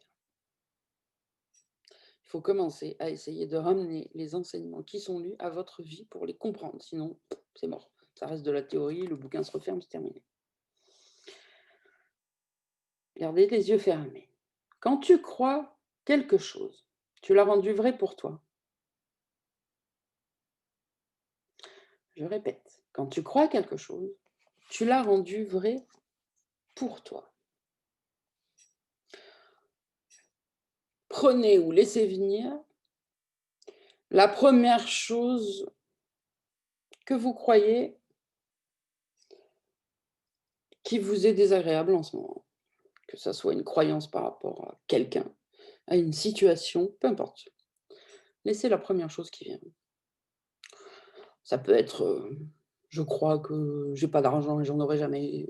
Il faut commencer à essayer de ramener les enseignements qui sont lus à votre vie pour les comprendre. Sinon, c'est mort. Ça reste de la théorie, le bouquin se referme, c'est terminé. Gardez les yeux fermés. Quand tu crois quelque chose, tu l'as rendu vrai pour toi. Je répète, quand tu crois quelque chose, tu l'as rendu vrai pour toi. Prenez ou laissez venir la première chose que vous croyez qui vous est désagréable en ce moment. Que ça soit une croyance par rapport à quelqu'un, à une situation, peu importe. Laissez la première chose qui vient. Ça peut être, je crois que j'ai pas d'argent et j'en aurai jamais.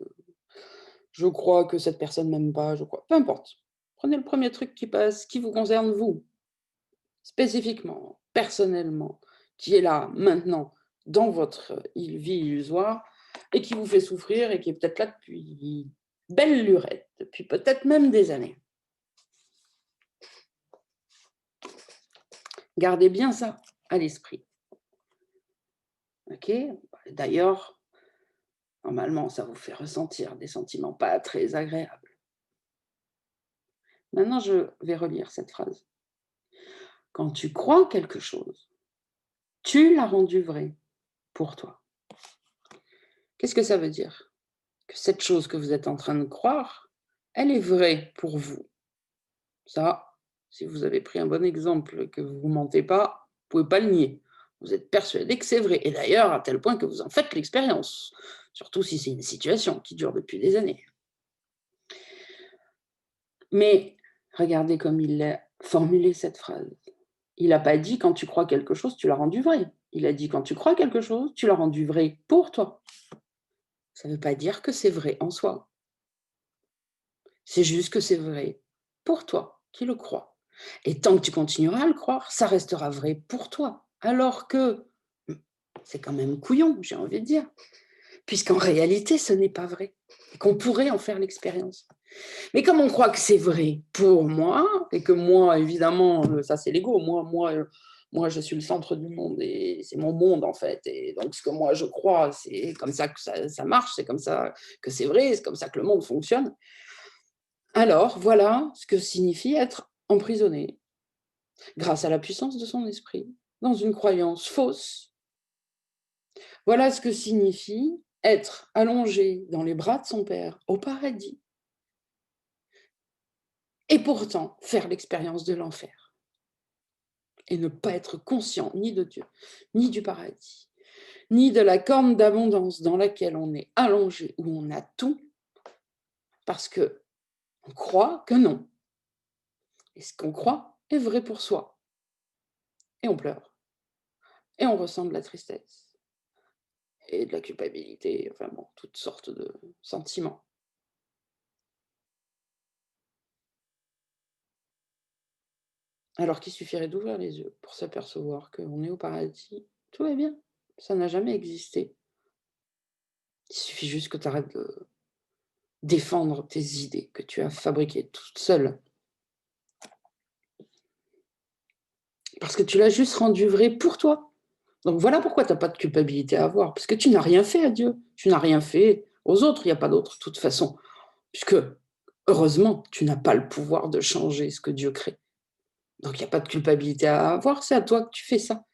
Je crois que cette personne m'aime pas, je crois. Peu importe. Prenez le premier truc qui passe, qui vous concerne vous, spécifiquement, personnellement, qui est là, maintenant, dans votre vie illusoire, et qui vous fait souffrir, et qui est peut-être là depuis belle lurette, depuis peut-être même des années. Gardez bien ça à l'esprit. Ok ? D'ailleurs, normalement, ça vous fait ressentir des sentiments pas très agréables. Maintenant, je vais relire cette phrase. Quand tu crois quelque chose, tu l'as rendu vrai pour toi. Qu'est-ce que ça veut dire? Que cette chose que vous êtes en train de croire, elle est vraie pour vous. Ça, si vous avez pris un bon exemple, que vous ne mentez pas, vous ne pouvez pas le nier. Vous êtes persuadé que c'est vrai. Et d'ailleurs, à tel point que vous en faites l'expérience. Surtout si c'est une situation qui dure depuis des années. Mais regardez comme il a formulé cette phrase. Il n'a pas dit quand tu crois quelque chose, tu l'as rendu vrai. Il a dit quand tu crois quelque chose, tu l'as rendu vrai pour toi. Ça ne veut pas dire que c'est vrai en soi. C'est juste que c'est vrai pour toi qui le crois. Et tant que tu continueras à le croire, ça restera vrai pour toi. Alors que c'est quand même couillon, j'ai envie de dire, puisqu'en réalité, ce n'est pas vrai. Et qu'on pourrait en faire l'expérience. Mais comme on croit que c'est vrai pour moi, et que moi, évidemment, ça c'est l'ego, moi, je suis le centre du monde et c'est mon monde en fait. Et donc, ce que moi je crois, c'est comme ça que ça marche, c'est comme ça que c'est vrai, c'est comme ça que le monde fonctionne. Alors, voilà ce que signifie être emprisonné, grâce à la puissance de son esprit, dans une croyance fausse. Voilà ce que signifie être allongé dans les bras de son Père au paradis, et pourtant faire l'expérience de l'enfer, et ne pas être conscient ni de Dieu, ni du paradis, ni de la corne d'abondance dans laquelle on est allongé, où on a tout, parce que on croit que non. Et ce qu'on croit est vrai pour soi. Et on pleure. Et on ressent de la tristesse. Et de la culpabilité, enfin bon, toutes sortes de sentiments. Alors qu'il suffirait d'ouvrir les yeux pour s'apercevoir qu'on est au paradis, tout va bien, ça n'a jamais existé. Il suffit juste que tu arrêtes de défendre tes idées que tu as fabriquées toute seule. Parce que tu l'as juste rendu vrai pour toi. Donc voilà pourquoi tu n'as pas de culpabilité à avoir, parce que tu n'as rien fait à Dieu, tu n'as rien fait aux autres, il n'y a pas d'autre de toute façon. Puisque, heureusement, tu n'as pas le pouvoir de changer ce que Dieu crée. Donc il n'y a pas de culpabilité à avoir, c'est à toi que tu fais ça.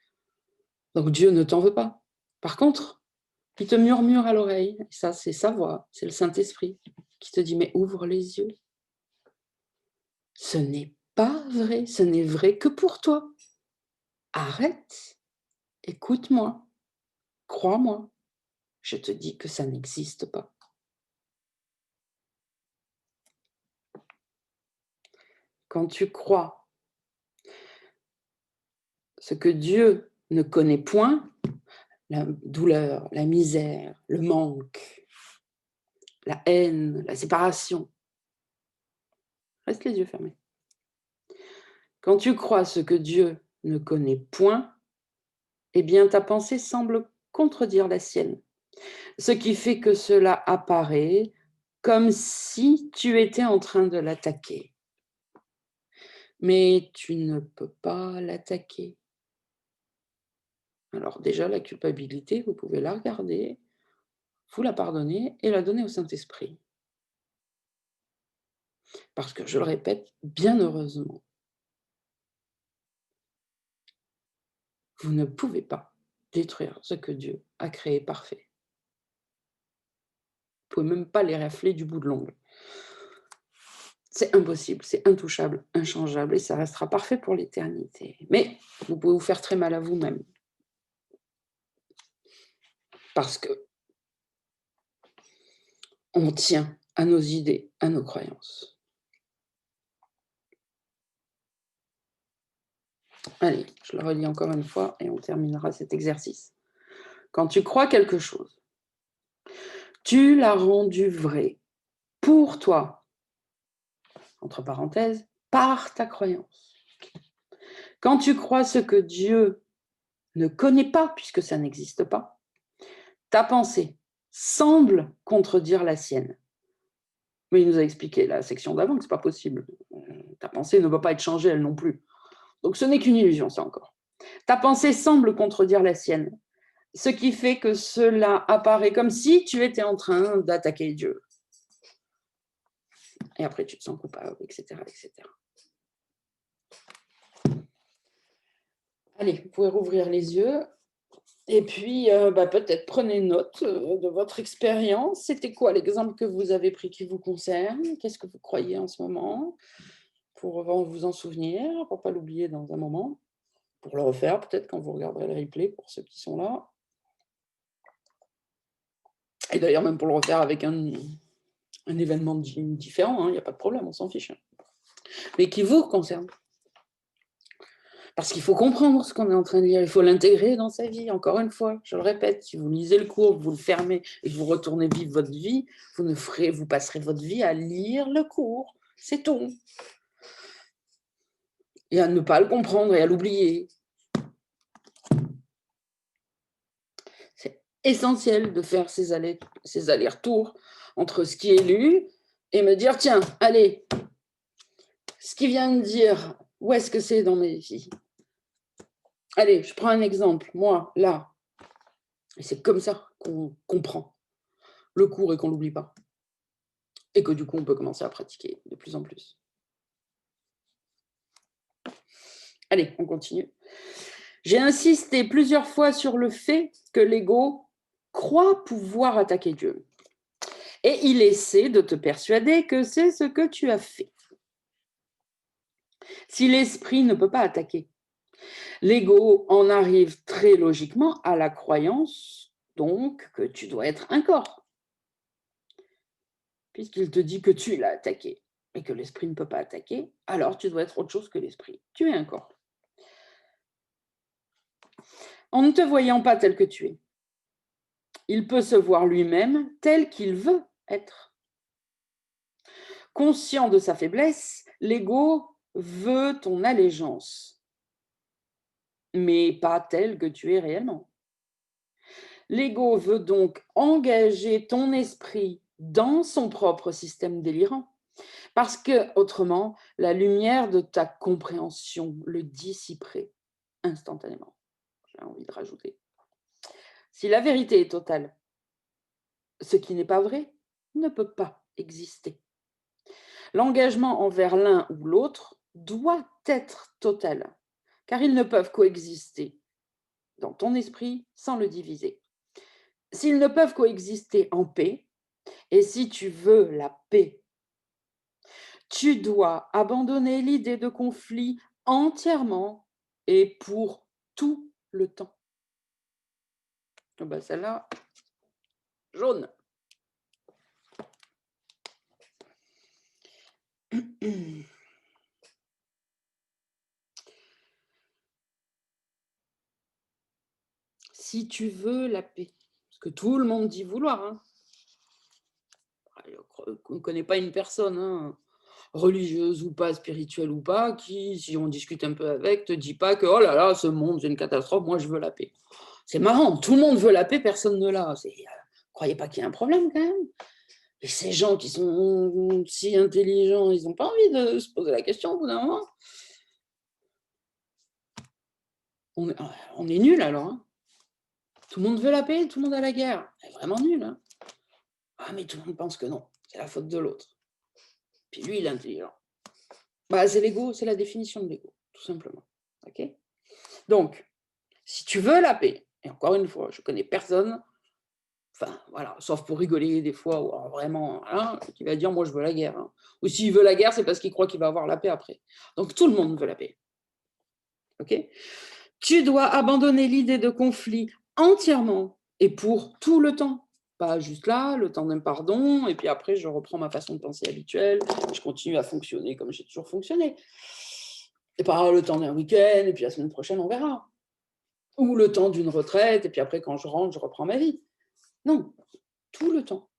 Donc Dieu ne t'en veut pas. Par contre, il te murmure à l'oreille, et ça c'est sa voix, c'est le Saint-Esprit qui te dit mais ouvre les yeux. Ce n'est pas vrai, ce n'est vrai que pour toi. Arrête, écoute-moi, crois-moi, je te dis que ça n'existe pas. Quand tu crois ce que Dieu ne connaît point, la douleur, la misère, le manque, la haine, la séparation, reste les yeux fermés. Quand tu crois ce que Dieu ne connaît point, eh bien ta pensée semble contredire la sienne, ce qui fait que cela apparaît comme si tu étais en train de l'attaquer. Mais tu ne peux pas l'attaquer. Alors déjà, la culpabilité, vous pouvez la regarder, vous la pardonner et la donner au Saint-Esprit. Parce que, je le répète, bien heureusement, vous ne pouvez pas détruire ce que Dieu a créé parfait. Vous ne pouvez même pas les rafler du bout de l'ongle. C'est impossible, c'est intouchable, inchangeable, et ça restera parfait pour l'éternité. Mais vous pouvez vous faire très mal à vous-même. Parce que on tient à nos idées, à nos croyances. Allez, je le relis encore une fois et on terminera cet exercice. Quand tu crois quelque chose, tu l'as rendu vrai pour toi, entre parenthèses, par ta croyance. Quand tu crois ce que Dieu ne connaît pas, puisque ça n'existe pas, ta pensée semble contredire la sienne. Mais il nous a expliqué la section d'avant que ce n'est pas possible. Ta pensée ne va pas être changée, elle non plus. Donc ce n'est qu'une illusion, ça encore. Ta pensée semble contredire la sienne, ce qui fait que cela apparaît comme si tu étais en train d'attaquer Dieu. Et après, tu te sens coupable, etc., etc. Allez, vous pouvez rouvrir les yeux. Et puis, peut-être prenez note de votre expérience. C'était quoi l'exemple que vous avez pris qui vous concerne? Qu'est-ce que vous croyez en ce moment? Pour vous en souvenir, pour ne pas l'oublier dans un moment. Pour le refaire, peut-être quand vous regarderez le replay, pour ceux qui sont là. Et d'ailleurs, même pour le refaire avec un événement différent, il n'y a pas de problème, on s'en fiche. Mais qui vous concerne. Parce qu'il faut comprendre ce qu'on est en train de lire, il faut l'intégrer dans sa vie. Encore une fois, je le répète, si vous lisez le cours, vous le fermez et que vous retournez vivre votre vie, vous passerez votre vie à lire le cours. C'est tout. Et à ne pas le comprendre et à l'oublier. C'est essentiel de faire ces allers-retours entre ce qui est lu et me dire, tiens, allez, ce qu'il vient de dire, où est-ce que c'est dans mes vies? Allez, je prends un exemple, moi, là. Et c'est comme ça qu'on comprend le cours et qu'on ne l'oublie pas. Et que du coup, on peut commencer à pratiquer de plus en plus. Allez, on continue. J'ai insisté plusieurs fois sur le fait que l'ego croit pouvoir attaquer Dieu. Et il essaie de te persuader que c'est ce que tu as fait. Si l'esprit ne peut pas attaquer, l'ego en arrive très logiquement à la croyance, donc, que tu dois être un corps. Puisqu'il te dit que tu l'as attaqué et que l'esprit ne peut pas attaquer, alors tu dois être autre chose que l'esprit. Tu es un corps. En ne te voyant pas tel que tu es, il peut se voir lui-même tel qu'il veut être. Conscient de sa faiblesse, l'ego veut ton allégeance, mais pas tel que tu es réellement. L'ego veut donc engager ton esprit dans son propre système délirant, parce que, autrement, la lumière de ta compréhension le dissiperait instantanément. J'ai envie de rajouter. Si la vérité est totale, ce qui n'est pas vrai ne peut pas exister. L'engagement envers l'un ou l'autre doit être total, car ils ne peuvent coexister dans ton esprit sans le diviser. S'ils ne peuvent coexister en paix, et si tu veux la paix, tu dois abandonner l'idée de conflit entièrement et pour tout le temps. Oh ben celle-là, jaune. Si tu veux la paix, parce que tout le monde dit vouloir, hein. On ne connaît pas une personne, hein, religieuse ou pas, spirituelle ou pas, qui, si on discute un peu avec, te dit pas que oh là là, ce monde, c'est une catastrophe, moi je veux la paix. C'est marrant, tout le monde veut la paix, personne ne l'a. Croyez pas qu'il y a un problème quand même. Et ces gens qui sont si intelligents, ils n'ont pas envie de se poser la question au bout d'un moment. On est nuls alors. Hein. Tout le monde veut la paix, tout le monde a la guerre. C'est vraiment nul. Hein. Ah, mais tout le monde pense que non, c'est la faute de l'autre. Puis lui, il est intelligent. Bah, c'est l'ego, c'est la définition de l'ego, tout simplement. Okay, donc, si tu veux la paix, et encore une fois, je connais personne, enfin, voilà, sauf pour rigoler des fois, ou vraiment, hein, qui va dire, moi, je veux la guerre. Hein. Ou s'il veut la guerre, c'est parce qu'il croit qu'il va avoir la paix après. Donc, tout le monde veut la paix. Ok ? Tu dois abandonner l'idée de conflit entièrement et pour tout le temps. Pas juste là, le temps d'un pardon, et puis après, je reprends ma façon de penser habituelle, je continue à fonctionner comme j'ai toujours fonctionné. Et pas le temps d'un week-end, et puis la semaine prochaine, on verra. Ou le temps d'une retraite, et puis après, quand je rentre, je reprends ma vie. Non, tout le temps.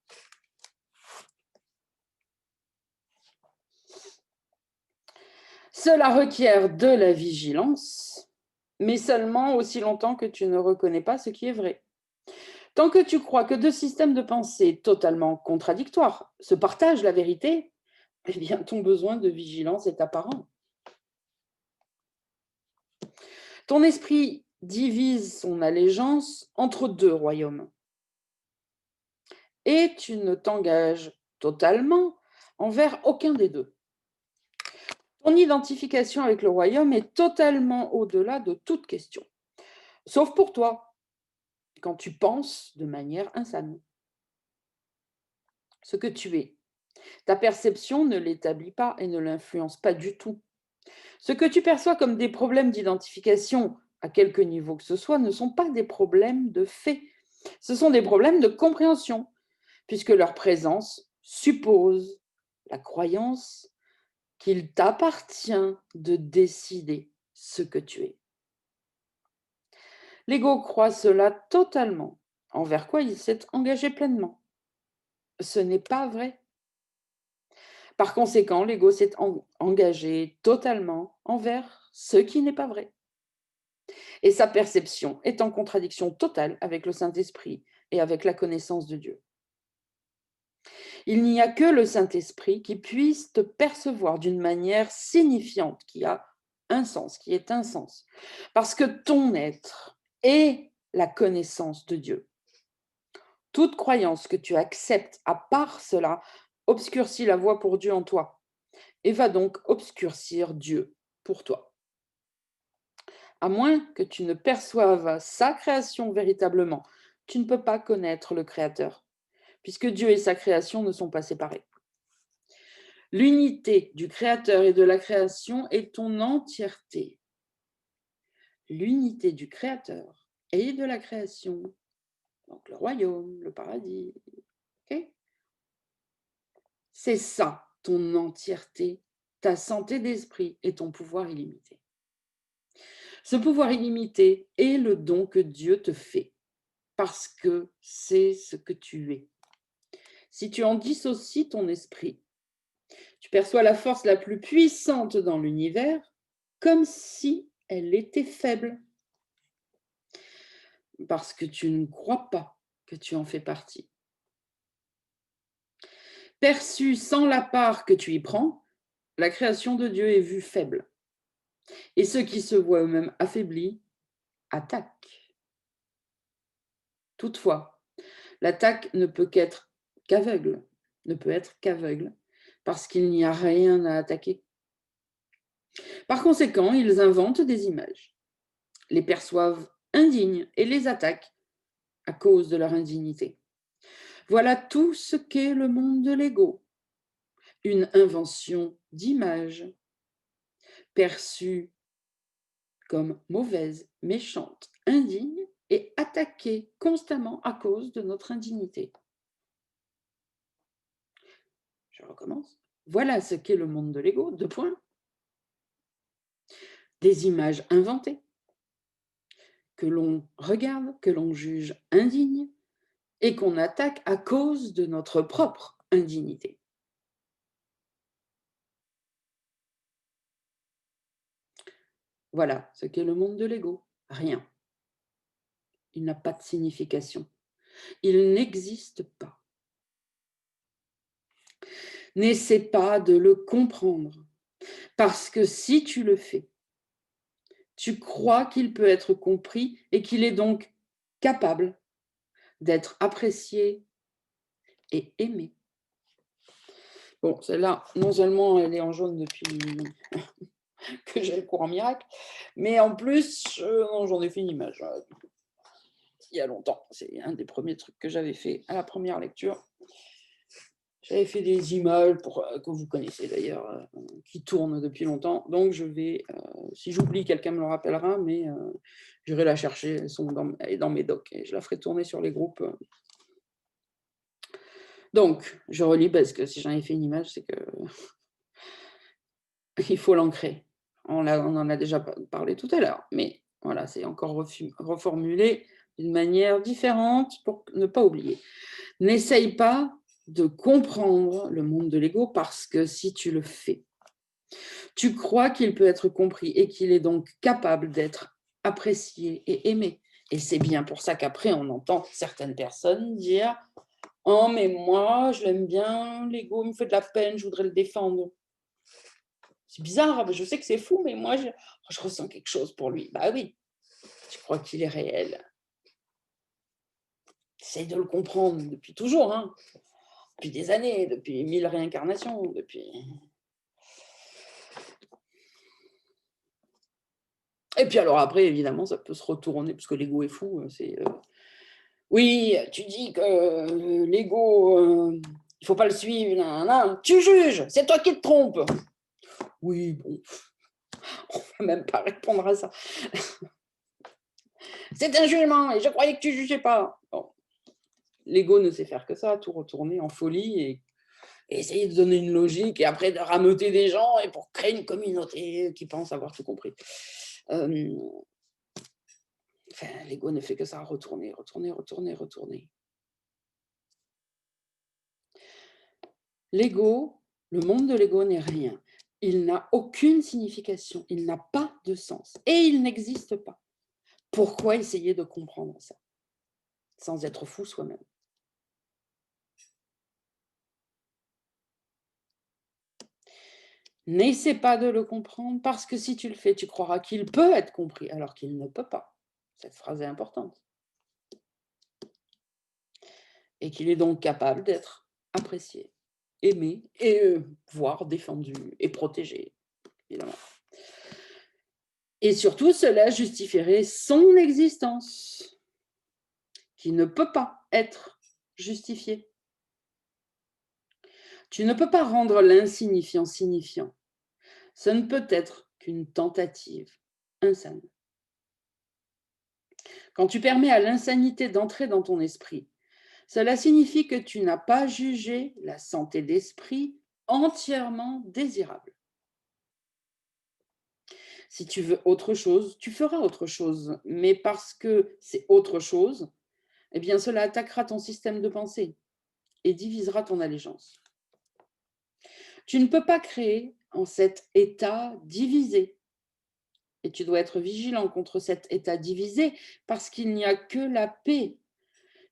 Cela requiert de la vigilance, mais seulement aussi longtemps que tu ne reconnais pas ce qui est vrai. Tant que tu crois que deux systèmes de pensée totalement contradictoires se partagent la vérité, eh bien, ton besoin de vigilance est apparent. Ton esprit divise son allégeance entre deux royaumes. Et tu ne t'engages totalement envers aucun des deux. Ton identification avec le royaume est totalement au-delà de toute question, sauf pour toi, quand tu penses de manière insane. Ce que tu es, ta perception ne l'établit pas et ne l'influence pas du tout. Ce que tu perçois comme des problèmes d'identification, à quelque niveau que ce soit, ne sont pas des problèmes de fait. Ce sont des problèmes de compréhension, puisque leur présence suppose la croyance qu'il t'appartient de décider ce que tu es. L'ego croit cela totalement, envers quoi il s'est engagé pleinement. Ce n'est pas vrai. Par conséquent, l'ego s'est engagé totalement envers ce qui n'est pas vrai. Et sa perception est en contradiction totale avec le Saint-Esprit et avec la connaissance de Dieu. Il n'y a que le Saint-Esprit qui puisse te percevoir d'une manière signifiante, qui a un sens, qui est un sens. Parce que ton être est la connaissance de Dieu. Toute croyance que tu acceptes à part cela obscurcit la voie pour Dieu en toi et va donc obscurcir Dieu pour toi. À moins que tu ne perçoives sa création véritablement, tu ne peux pas connaître le Créateur, puisque Dieu et sa création ne sont pas séparés. L'unité du Créateur et de la création est ton entièreté. L'unité du Créateur et de la création, donc le royaume, le paradis, okay? C'est ça, ton entièreté, ta santé d'esprit et ton pouvoir illimité. Ce pouvoir illimité est le don que Dieu te fait, parce que c'est ce que tu es. Si tu en dissocies ton esprit, tu perçois la force la plus puissante dans l'univers comme si elle était faible, parce que tu ne crois pas que tu en fais partie. Perçue sans la part que tu y prends, la création de Dieu est vue faible. Et ceux qui se voient eux-mêmes affaiblis attaquent. Toutefois, l'attaque ne peut être qu'aveugle, parce qu'il n'y a rien à attaquer. Par conséquent, ils inventent des images, les perçoivent indignes et les attaquent à cause de leur indignité. Voilà tout ce qu'est le monde de l'ego, une invention d'images perçues comme mauvaises, méchantes, indignes et attaquées constamment à cause de notre indignité. Je recommence. Voilà ce qu'est le monde de l'ego, 2 points. Des images inventées, que l'on regarde, que l'on juge indignes et qu'on attaque à cause de notre propre indignité. Voilà ce qu'est le monde de l'ego. Rien. Il n'a pas de signification. Il n'existe pas. N'essaie pas de le comprendre, parce que si tu le fais, tu crois qu'il peut être compris et qu'il est donc capable d'être apprécié et aimé. Bon, celle-là, non seulement elle est en jaune depuis que j'ai le cours en miracle, mais en plus, j'en ai fait une image il y a longtemps. C'est un des premiers trucs que j'avais fait à la première lecture. J'avais fait des images que vous connaissez d'ailleurs, qui tournent depuis longtemps. Donc, je vais, si j'oublie, quelqu'un me le rappellera, mais j'irai la chercher. Elle est dans mes docs et je la ferai tourner sur les groupes. Donc, je relis parce que si j'en ai fait une image, c'est que il faut l'ancrer. On en a déjà parlé tout à l'heure, mais voilà, c'est encore reformulé d'une manière différente pour ne pas oublier. N'essaye pas de comprendre le monde de l'ego parce que si tu le fais, tu crois qu'il peut être compris et qu'il est donc capable d'être apprécié et aimé. Et c'est bien pour ça qu'après, on entend certaines personnes dire « Oh, mais moi, je l'aime bien, l'ego me fait de la peine, je voudrais le défendre. » C'est bizarre, je sais que c'est fou, mais moi, je ressens quelque chose pour lui. Bah oui, tu crois qu'il est réel. Essaye de le comprendre depuis toujours, hein, depuis des années, depuis 1000 réincarnations, depuis... Et puis alors après, évidemment, ça peut se retourner, parce que l'ego est fou. Oui, tu dis que l'ego, il ne faut pas le suivre, tu juges, c'est toi qui te trompes. Oui, bon, on ne va même pas répondre à ça. C'est un jugement, et je croyais que tu ne jugeais pas. Bon. L'ego ne sait faire que ça, tout retourner en folie et essayer de donner une logique et après de rameuter des gens et pour créer une communauté qui pense avoir tout compris. Enfin, l'ego ne fait que ça, retourner, retourner, retourner, retourner. L'ego, le monde de l'ego n'est rien. Il n'a aucune signification, il n'a pas de sens et il n'existe pas. Pourquoi essayer de comprendre ça sans être fou soi-même? N'essaie pas de le comprendre parce que si tu le fais, tu croiras qu'il peut être compris alors qu'il ne peut pas. Cette phrase est importante. Et qu'il est donc capable d'être apprécié, aimé et voire défendu et protégé, évidemment. Et surtout, cela justifierait son existence, qui ne peut pas être justifiée. Tu ne peux pas rendre l'insignifiant signifiant. Ce ne peut être qu'une tentative insane. Quand tu permets à l'insanité d'entrer dans ton esprit, cela signifie que tu n'as pas jugé la santé d'esprit entièrement désirable. Si tu veux autre chose, tu feras autre chose. Mais parce que c'est autre chose, eh bien cela attaquera ton système de pensée et divisera ton allégeance. Tu ne peux pas créer en cet état divisé. Et tu dois être vigilant contre cet état divisé parce qu'il n'y a que la paix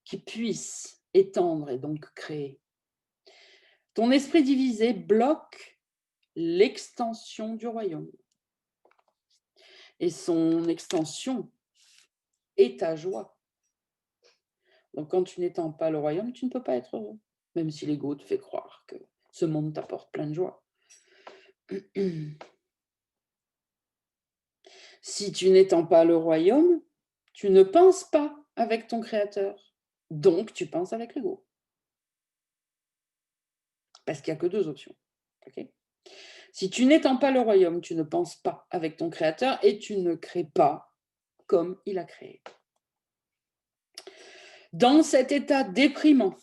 qui puisse étendre et donc créer. Ton esprit divisé bloque l'extension du royaume. Et son extension est ta joie. Donc, quand tu n'étends pas le royaume, tu ne peux pas être heureux, même si l'ego te fait croire que ce monde t'apporte plein de joie. Si tu n'étends pas le royaume, tu ne penses pas avec ton créateur. Donc, tu penses avec l'ego. Parce qu'il n'y a que deux options. Okay? Si tu n'étends pas le royaume, tu ne penses pas avec ton créateur et tu ne crées pas comme il a créé. Dans cet état déprimant,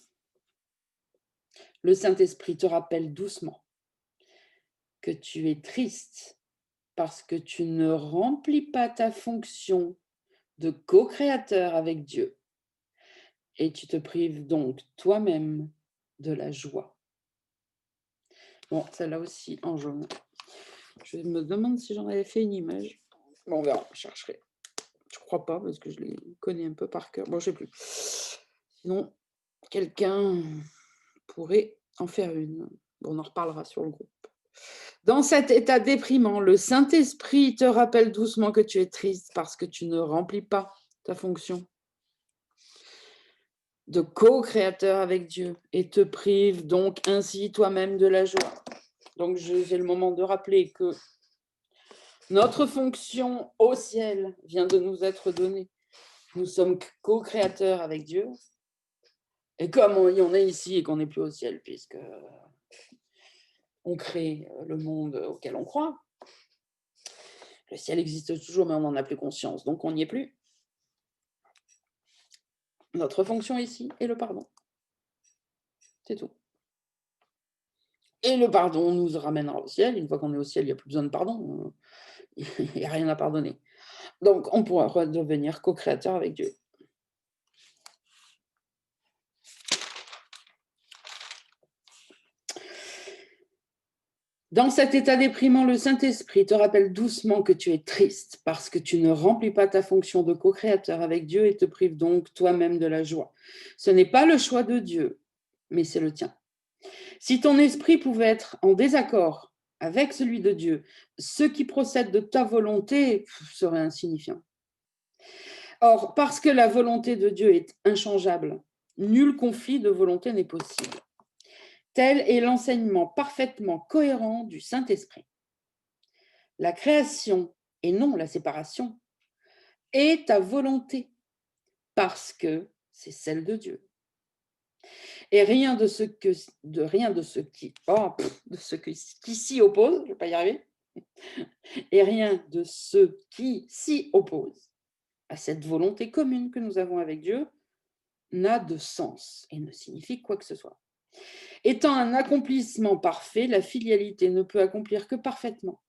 le Saint-Esprit te rappelle doucement que tu es triste parce que tu ne remplis pas ta fonction de co-créateur avec Dieu. Et tu te prives donc toi-même de la joie. Bon, celle-là aussi en jaune. Je me demande si j'en avais fait une image. Bon, on verra, je chercherai. Je crois pas parce que je les connais un peu par cœur. Bon, je sais plus. Sinon, quelqu'un pourrait en faire une. Bon, on en reparlera sur le groupe. Dans cet état déprimant, le Saint-Esprit te rappelle doucement que tu es triste parce que tu ne remplis pas ta fonction de co-créateur avec Dieu et te prive donc ainsi toi-même de la joie. Donc, j'ai le moment de rappeler que notre fonction au ciel vient de nous être donnée. Nous sommes co-créateurs avec Dieu. Et comme on est ici et qu'on n'est plus au ciel, puisque on crée le monde auquel on croit, le ciel existe toujours, mais on n'en a plus conscience, donc on n'y est plus. Notre fonction ici est le pardon. C'est tout. Et le pardon nous ramènera au ciel. Une fois qu'on est au ciel, il n'y a plus besoin de pardon. Il n'y a rien à pardonner. Donc, on pourra redevenir co-créateur avec Dieu. Dans cet état déprimant, le Saint-Esprit te rappelle doucement que tu es triste parce que tu ne remplis pas ta fonction de co-créateur avec Dieu et te prives donc toi-même de la joie. Ce n'est pas le choix de Dieu, mais c'est le tien. Si ton esprit pouvait être en désaccord avec celui de Dieu, ce qui procède de ta volonté serait insignifiant. Or, parce que la volonté de Dieu est inchangeable, nul conflit de volonté n'est possible. Tel est l'enseignement parfaitement cohérent du Saint-Esprit. La création, et non la séparation, est ta volonté, parce que c'est celle de Dieu. Et rien de ce qui s'y oppose, je ne vais pas y arriver, et rien de ce qui s'y oppose à cette volonté commune que nous avons avec Dieu n'a de sens et ne signifie quoi que ce soit. Étant un accomplissement parfait, la filialité ne peut accomplir que parfaitement.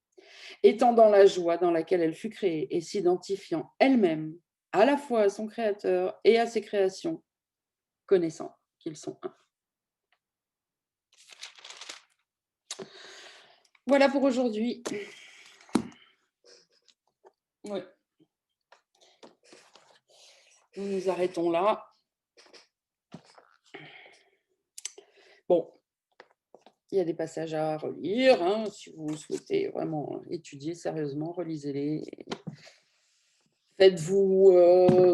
étant dans la joie dans laquelle elle fut créée et s'identifiant elle-même à la fois à son Créateur et à ses créations, connaissant qu'ils sont un. Voilà pour aujourd'hui. Ouais. Nous nous arrêtons là. Bon, il y a des passages à relire, hein, si vous souhaitez vraiment étudier sérieusement, relisez-les. Faites-vous,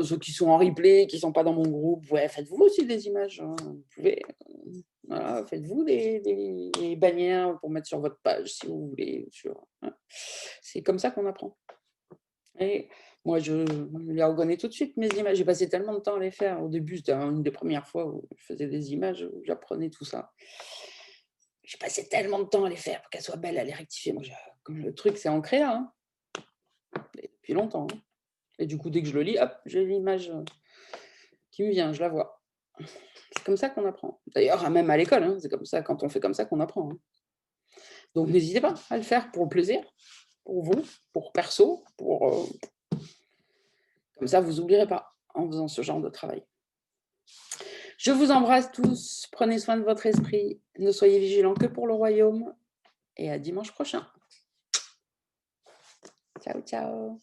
ceux qui sont en replay, qui ne sont pas dans mon groupe, ouais, faites-vous aussi des images, hein, vous pouvez, voilà, faites-vous des bannières pour mettre sur votre page si vous voulez, hein. C'est comme ça qu'on apprend. Et moi, je les reconnais tout de suite, mes images. J'ai passé tellement de temps à les faire. Au début, c'était une des premières fois où je faisais des images, où j'apprenais tout ça. J'ai passé tellement de temps à les faire pour qu'elles soient belles, à les rectifier. Moi, comme le truc, c'est ancré là, hein, depuis longtemps, hein. Et du coup, dès que je le lis, hop, j'ai l'image qui me vient, je la vois. C'est comme ça qu'on apprend. D'ailleurs, même à l'école, hein, c'est comme ça, quand on fait comme ça qu'on apprend, hein. Donc, n'hésitez pas à le faire pour le plaisir, pour vous, pour perso, comme ça, vous n'oublierez pas en faisant ce genre de travail. Je vous embrasse tous, prenez soin de votre esprit, ne soyez vigilants que pour le royaume et à dimanche prochain. Ciao, ciao.